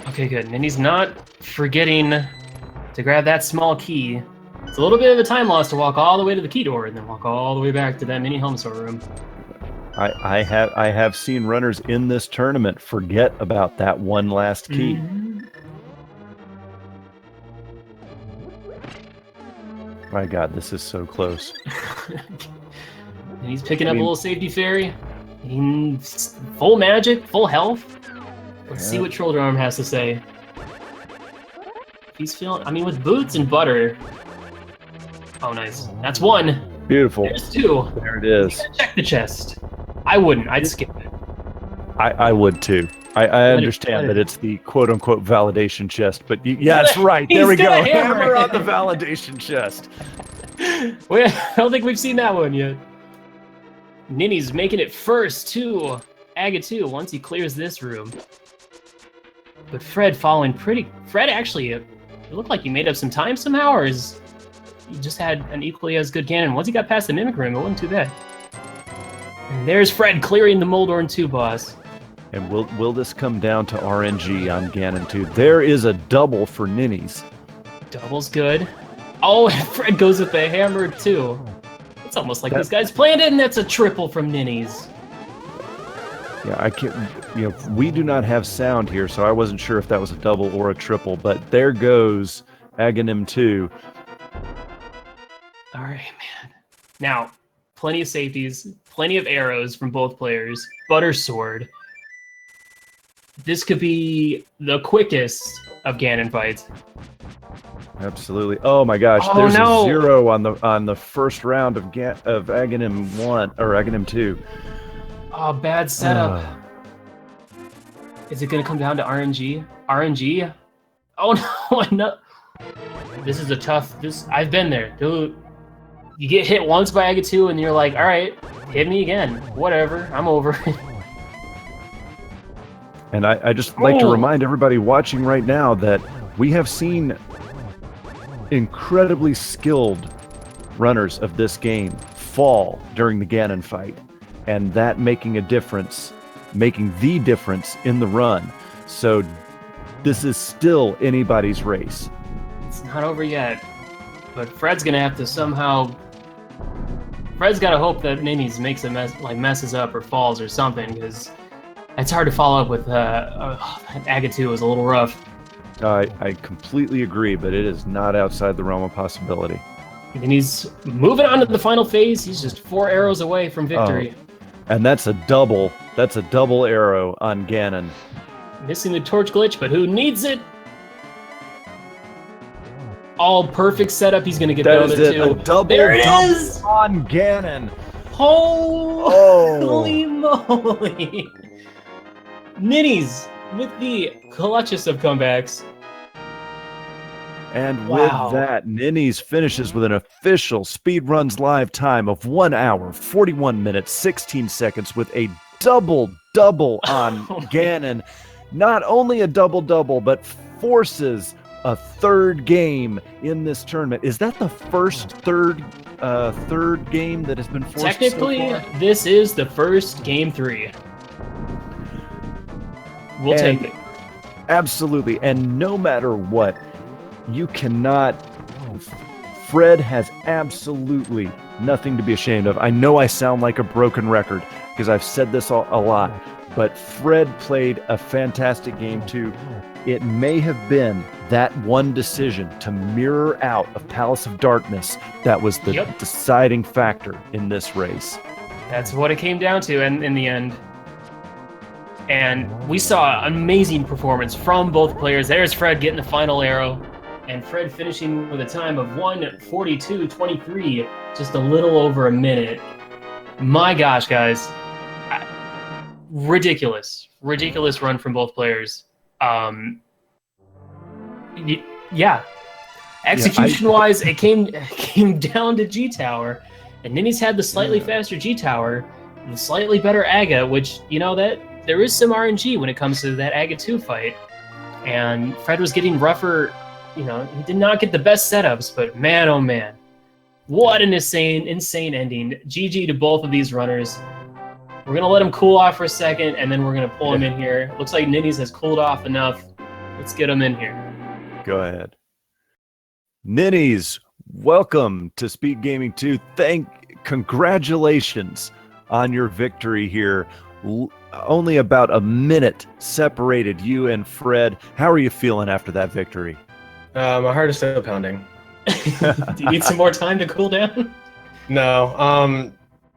Okay, good. And he's not forgetting to grab that small key. It's a little bit of a time loss to walk all the way to the key door and then walk all the way back to that mini Helmsor room. I have seen runners in this tournament forget about that one last key. Mm-hmm. My God, this is so close. And he's picking up a little safety fairy. Full magic, full health. Let's see what Trolldorm has to say. He's feeling, with boots and butter. Oh, nice. That's 1. Beautiful. There's 2. There it is. You gotta check the chest. I wouldn't. I'd skip it. I would too. I understand that it's the quote-unquote validation chest, but yeah, that's right. There we go. Hammer on the validation chest. Well, I don't think we've seen that one yet. Ninnyz making it first to Aga 2 once he clears this room. But Fred falling pretty... Fred actually, it looked like he made up some time somehow, or he just had an equally as good cannon. Once he got past the Mimic Room, it wasn't too bad. And there's Fred clearing the Moldorn 2 boss. And will this come down to RNG on Ganon 2? There is a double for Ninnyz. Double's good. Oh, and Fred goes with the hammer too. It's almost like this guy's planned it, and that's a triple from Ninnyz. Yeah, I can't. We do not have sound here, so I wasn't sure if that was a double or a triple. But there goes Aghanim 2. All right, man. Now, plenty of safeties, plenty of arrows from both players. Butter sword. This could be the quickest of Ganon fights. Absolutely. Oh my gosh, there's a 0 on the first round of Aghanim 1 or Aghanim 2. Oh, bad setup. Is it going to come down to RNG? RNG? Oh no, no. This is a tough. I've been there, dude. You get hit once by Aga 2 and you're like, all right, hit me again. Whatever, I'm over it. And I just like to remind everybody watching right now that we have seen incredibly skilled runners of this game fall during the Ganon fight, and that making the difference in the run. So this is still anybody's race. It's not over yet, but Fred's gonna have to somehow. Fred's gotta hope that Ninnyz makes a mess, like messes up or falls or something, because it's hard to follow up with. Aga 2 was a little rough. I completely agree, but it is not outside the realm of possibility. And he's moving on to the final phase. He's just 4 arrows away from victory. And that's a double. That's a double arrow on Ganon. Missing the torch glitch, but who needs it? All perfect setup. He's gonna get the other 2. A double, there it is on Ganon. Holy moly! Ninnyz with the clutchest of comebacks. And with that, Ninnyz finishes with an official Speedruns Live time of 1 hour, 41 minutes, 16 seconds with a double on Ganon. Not only a double, but forces a third game in this tournament. Is that the first third game that has been forced? Technically, this is the first game 3. We'll take it. Absolutely. And no matter what, you cannot. Fred has absolutely nothing to be ashamed of. I know I sound like a broken record because I've said this a lot, but Fred played a fantastic game too. It may have been that one decision to mirror out of Palace of Darkness that was the deciding factor in this race. That's what it came down to in the end. And we saw an amazing performance from both players. There's Fred getting the final arrow, and Fred finishing with a time of 1:42.23, just a little over a minute. My gosh, guys. Ridiculous run from both players. Execution-wise, it came down to G-Tower, and Ninnyz had the slightly faster G-Tower, the slightly better Aga, which, that there is some RNG when it comes to that Aga 2 fight, and Fred was getting rougher. He did not get the best setups, but man, oh man, what an insane ending. GG to both of these runners. We're going to let him cool off for a second, and then we're going to pull him in here. Looks like Ninnyz has cooled off enough. Let's get him in here. Go ahead. Ninnyz, welcome to Speed Gaming 2. Congratulations on your victory here. Only about a minute separated you and Fred. How are you feeling after that victory? My heart is still pounding. Do you need some more time to cool down? No.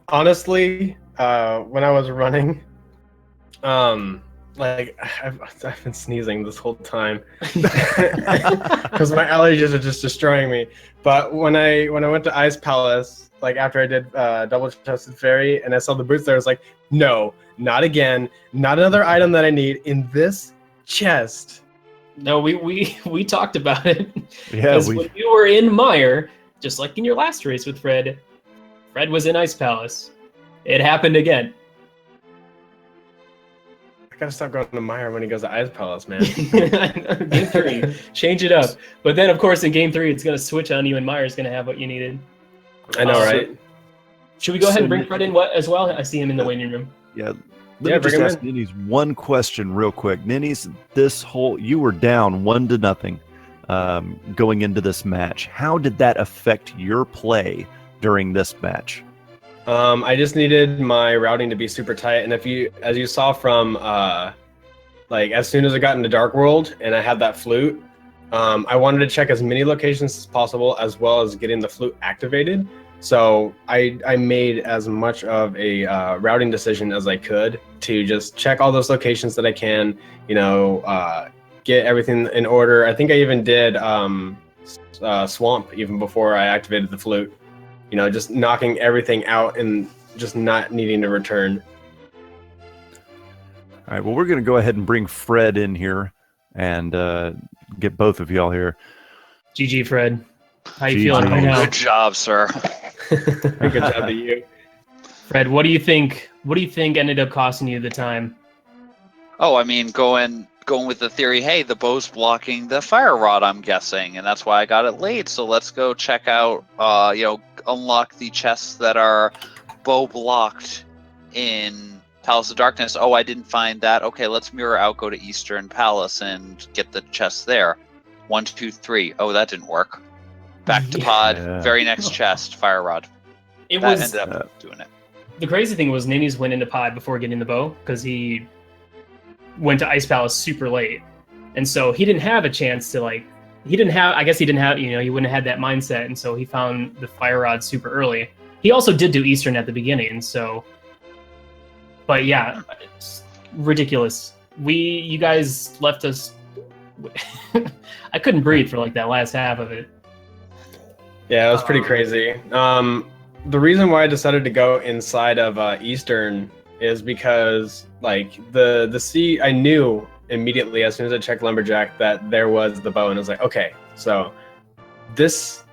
Honestly, when I was running, I've been sneezing this whole time because my allergies are just destroying me. But when I went to Ice Palace, after I did Double Chested Fairy and I saw the boots there, I was like, no, not again, not another item that I need in this chest. No, we talked about it. Yeah, when you were in Mire, just like in your last race with Fred was in Ice Palace. It happened again. I gotta stop going to Mire when he goes to Ice Palace, man. Game 3, change it up. But then, of course, in Game 3, it's gonna switch on you, and Mire's gonna have what you needed. I know, right? Should we go ahead and bring Fred in as well? I see him in the waiting room. Yeah. Let me just ask Ninnyz one question real quick. Ninnyz, you were down 1-0 going into this match. How did that affect your play during this match? I just needed my routing to be super tight, and as you saw from like as soon as I got into Dark World and I had that flute, I wanted to check as many locations as possible, as well as getting the flute activated. So I made as much of a routing decision as I could to just check all those locations that I can, get everything in order. I think I even did Swamp even before I activated the flute. Just knocking everything out and just not needing to return. All right, well, we're going to go ahead and bring Fred in here and get both of y'all here. GG, Fred. How you GG. feeling right now? Good job, sir. Good job to you. Fred, what do you think? What do you think ended up costing you the time? Oh, I mean, going with the theory, hey, the bow's blocking the fire rod, I'm guessing, and that's why I got it late. So let's go check out, unlock the chests that are bow blocked in Palace of Darkness. Oh, I didn't find that. Okay, let's mirror out, go to Eastern Palace and get the chests there. 1, 2, 3. Oh, that didn't work. Back to pod. Yeah. Very next chest, fire rod. It That was ended up doing it. the crazy thing was Ninnyz went into pod before getting the bow because he went to Ice Palace super late, and so he didn't have a chance to I guess he didn't have he wouldn't have had that mindset, and so he found the fire rod super early. He also did do Eastern at the beginning, so. But yeah, it's ridiculous. You guys left us. I couldn't breathe for that last half of it. Yeah, it was pretty crazy. The reason why I decided to go inside of Eastern is because the sea, I knew immediately as soon as I checked Lumberjack that there was the bow, and I was like, okay, so this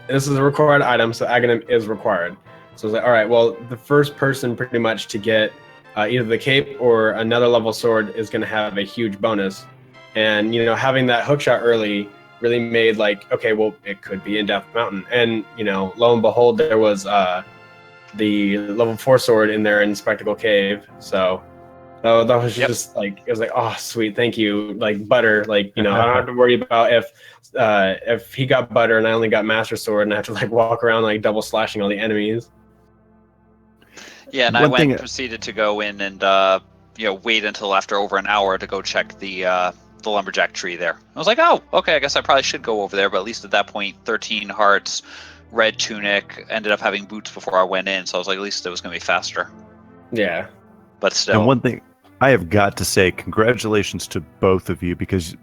is a required item, so Aghanim is required. So I was like, all right, well, the first person pretty much to get either the cape or another level sword is going to have a huge bonus. And, having that hookshot early really made okay, well, it could be in Death Mountain. And, lo and behold, there was the level 4 sword in there in Spectacle Cave. So that was just it was oh, sweet. Thank you. Butter, I don't have to worry about if he got butter and I only got Master Sword and I have to walk around double slashing all the enemies. Yeah, and I proceeded to go in and wait until after over an hour to go check the lumberjack tree there. I was like, oh, okay, I guess I probably should go over there, but at least at that point, 13 hearts, red tunic, ended up having boots before I went in, so I was like, at least it was going to be faster. Yeah. But still. And one thing I have got to say, congratulations to both of you, because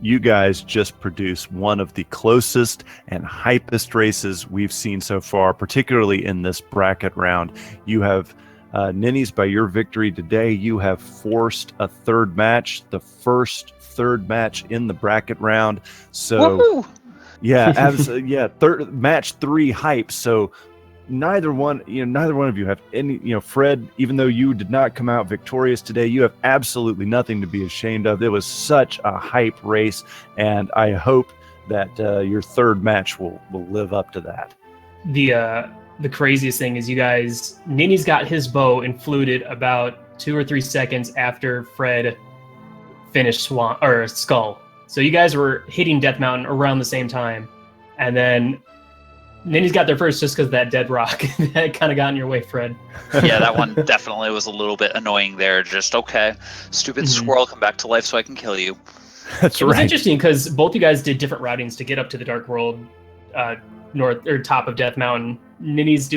you guys just produced one of the closest and hypest races we've seen so far, particularly in this bracket round. You have Ninnyz, by your victory today, you have forced a third match, the first third match in the bracket round. So, woohoo! Yeah, match 3 hype. So neither one of you have any, Fred, even though you did not come out victorious today, you have absolutely nothing to be ashamed of. It was such a hype race, and I hope that your third match will live up to that. The craziest thing is Ninnyz got his bow and fluted about 2 or 3 seconds after Fred finished Skull. So you guys were hitting Death Mountain around the same time, and then Ninnyz got there first just because that dead rock that kind of got in your way, Fred. Yeah, that one definitely was a little bit annoying there. Just, okay, stupid squirrel, come back to life so I can kill you. That's It was right. interesting because both you guys did different routings to get up to the Dark World, north or top of Death Mountain. Ninnyz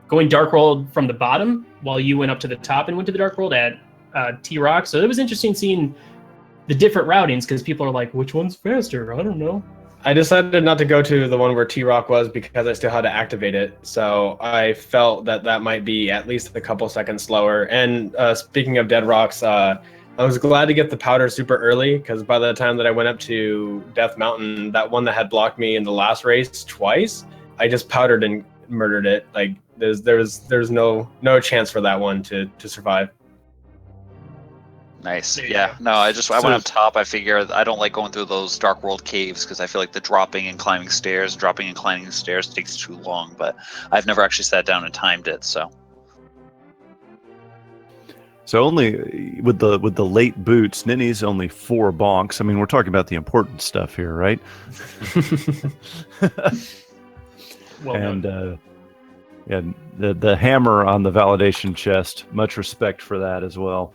going Dark World from the bottom, while you went up to the top and went to the Dark World at T-Rock. So it was interesting seeing the different routings because people are like, which one's faster? I don't know. I decided not to go to the one where T-Rock was because I still had to activate it. So I felt that might be at least a couple seconds slower. And speaking of dead rocks, I was glad to get the powder super early because by the time that I went up to Death Mountain, that one that had blocked me in the last race twice, I just powdered and murdered it. There's no chance for that one to survive. Nice. Yeah. No, I went up top. I figure I don't like going through those Dark World caves because I feel like the dropping and climbing stairs takes too long, but I've never actually sat down and timed it, so. So only with the late boots, Ninnyz only 4 bonks. I mean, we're talking about the important stuff here, right? Well and done. the hammer on the validation chest. Much respect for that as well.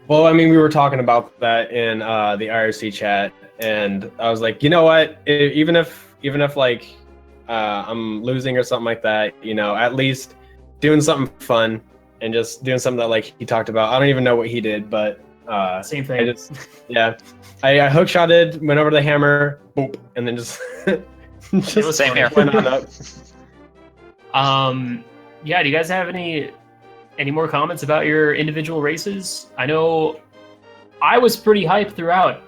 Well, I mean, we were talking about that in the IRC chat, and I was like, you know what? Even if like I'm losing or something like that, at least doing something fun and just doing something that like he talked about. I don't even know what he did, but Same thing. I hook shotted, went over the hammer, boop, and then just It was Same here. went on up. Yeah, do you guys have any more comments about your individual races? I know I was pretty hyped throughout.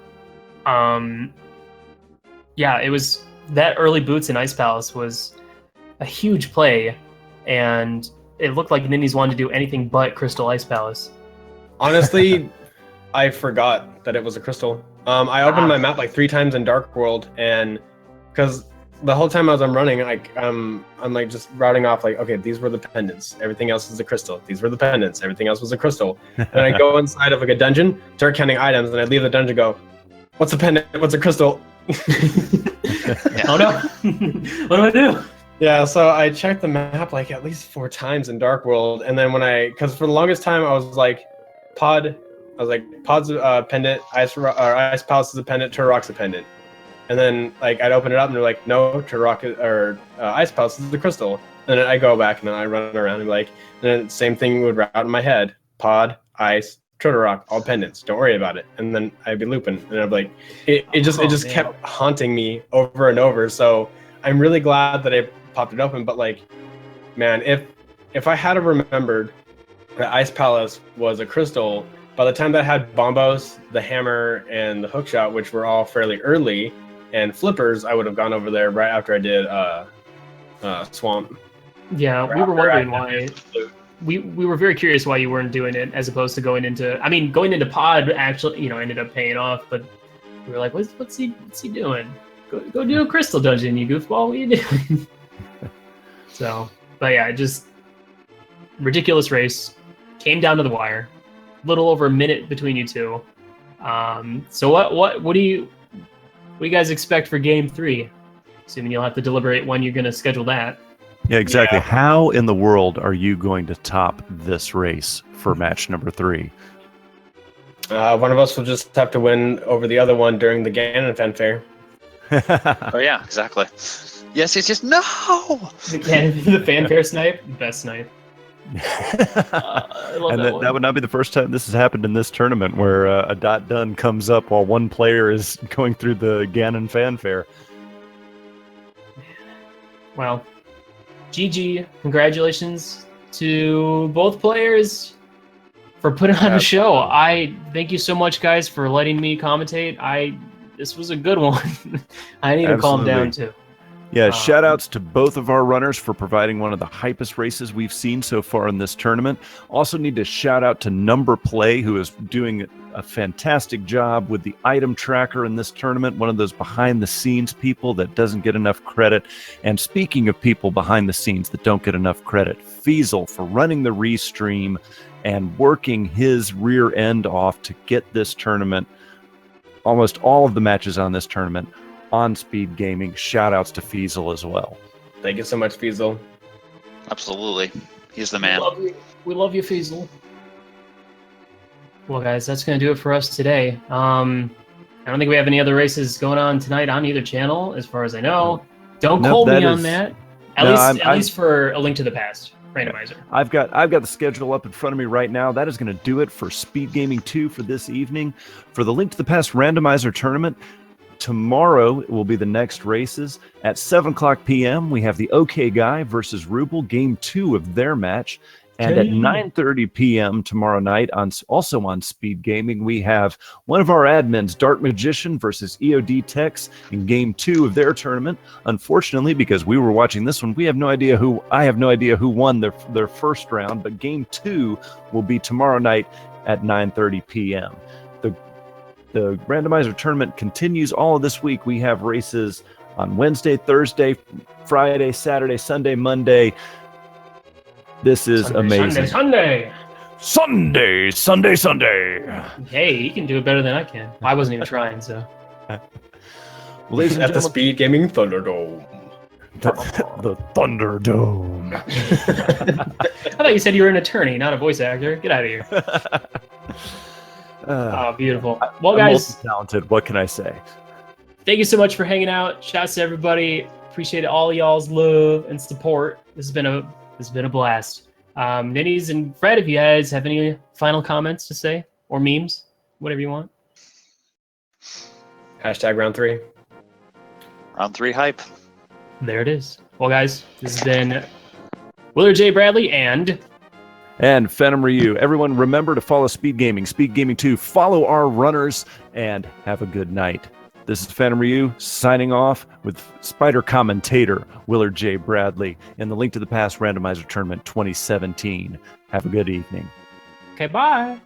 Yeah, it was that early boots in Ice Palace was a huge play, and it looked like Ninnyz wanted to do anything but Crystal Ice Palace. Honestly, I forgot that it was a crystal. I opened my map like 3 times in Dark World, and because the whole time as I'm running, like I'm like just routing off like, okay, these were the pendants, everything else is a crystal. These were the pendants, everything else was a crystal. And I go inside of like a dungeon, start counting items, and I leave the dungeon, go, what's a pendant? What's a crystal? Oh no! What do I do? Yeah, so I checked the map like at least 4 times in Dark World, and then because for the longest time I was like, Pod's a pendant, Ice Palace is a pendant, Turok's a pendant. And then like I'd open it up and they're like, no, Turok or Ice Palace is the crystal. And then I go back and then I run around and like, and then same thing would route in my head: Pod, Ice, Turok, all pendants. Don't worry about it. And then I'd be looping, and I'd be like, it just kept haunting me over and over. So I'm really glad that I popped it open. But like, man, if I had remembered that Ice Palace was a crystal, by the time that I had Bombos, the hammer, and the hookshot, which were all fairly early, and flippers, I would have gone over there right after I did Swamp. Yeah, we were wondering why. We were very curious why you weren't doing it as opposed to going into. I mean, going into Pod actually, ended up paying off. But we were like, what's he doing? Go do a crystal dungeon, you goofball. What are you doing? So, but yeah, just ridiculous race. Came down to the wire. Little over a minute between you two. So what do you guys expect for game 3? Assuming you'll have to deliberate when you're going to schedule that. Yeah, exactly. Yeah. How in the world are you going to top this race for match number 3? One of us will just have to win over the other one during the Ganon fanfare. Oh yeah, exactly. Yes, no. The fanfare snipe, best snipe. I love And that that would not be the first time this has happened in this tournament, where a dot done comes up while one player is going through the Ganon fanfare. Well, GG. Congratulations to both players for putting on a show. I thank you so much, guys, for letting me commentate. This was a good one. I need to calm down too. Yeah, shout outs to both of our runners for providing one of the hypest races we've seen so far in this tournament. Also need to shout out to Number Play, who is doing a fantastic job with the item tracker in this tournament, one of those behind the scenes people that doesn't get enough credit. And speaking of people behind the scenes that don't get enough credit, Feasel for running the restream and working his rear end off to get this tournament, almost all of the matches on this tournament, on Speed Gaming. Shout outs to Feasel as well. Thank you so much, Feasel. Absolutely. He's the man. We love you, Feasel. Well, guys, that's going to do it for us today. I don't think we have any other races going on tonight on either channel, as far as I know. Don't quote me on that. At least for A Link to the Past, Randomizer. I've got the schedule up in front of me right now. That is going to do it for Speed Gaming 2 for this evening. For the Link to the Past Randomizer tournament, tomorrow will be the next races. At 7 o'clock p.m., we have the OK Guy versus Ruble, game 2 of their match. And at 9:30 p.m. tomorrow night, also on Speed Gaming, we have one of our admins, Dark Magician versus EOD Tex, in game 2 of their tournament. Unfortunately, because we were watching this one, I have no idea who won their first round, but game 2 will be tomorrow night at 9:30 p.m. The randomizer tournament continues all of this week. We have races on Wednesday, Thursday, Friday, Saturday, Sunday, Monday. This is amazing. Sunday. Hey, you can do it better than I can. I wasn't even trying, so. Ladies and At the gentlemen, Speed Gaming Thunderdome. The Thunderdome. I thought you said you were an attorney, not a voice actor. Get out of here. Oh, beautiful. Well, I'm guys, talented. What can I say? thank you so much for hanging out. Shouts to everybody. Appreciate all y'all's love and support. This has been a blast. Ninnyz and Fred, if you guys have any final comments to say or memes, whatever you want. Hashtag round 3. Round 3 hype. There it is. Well, guys, this has been Willard J. Bradley and Phenom Ryu. Everyone, remember to follow Speed Gaming, Speed Gaming 2. Follow our runners, and have a good night. This is Phenom Ryu signing off with Spider commentator Willard J. Bradley in the Link to the Past Randomizer Tournament 2017. Have a good evening. okay, bye.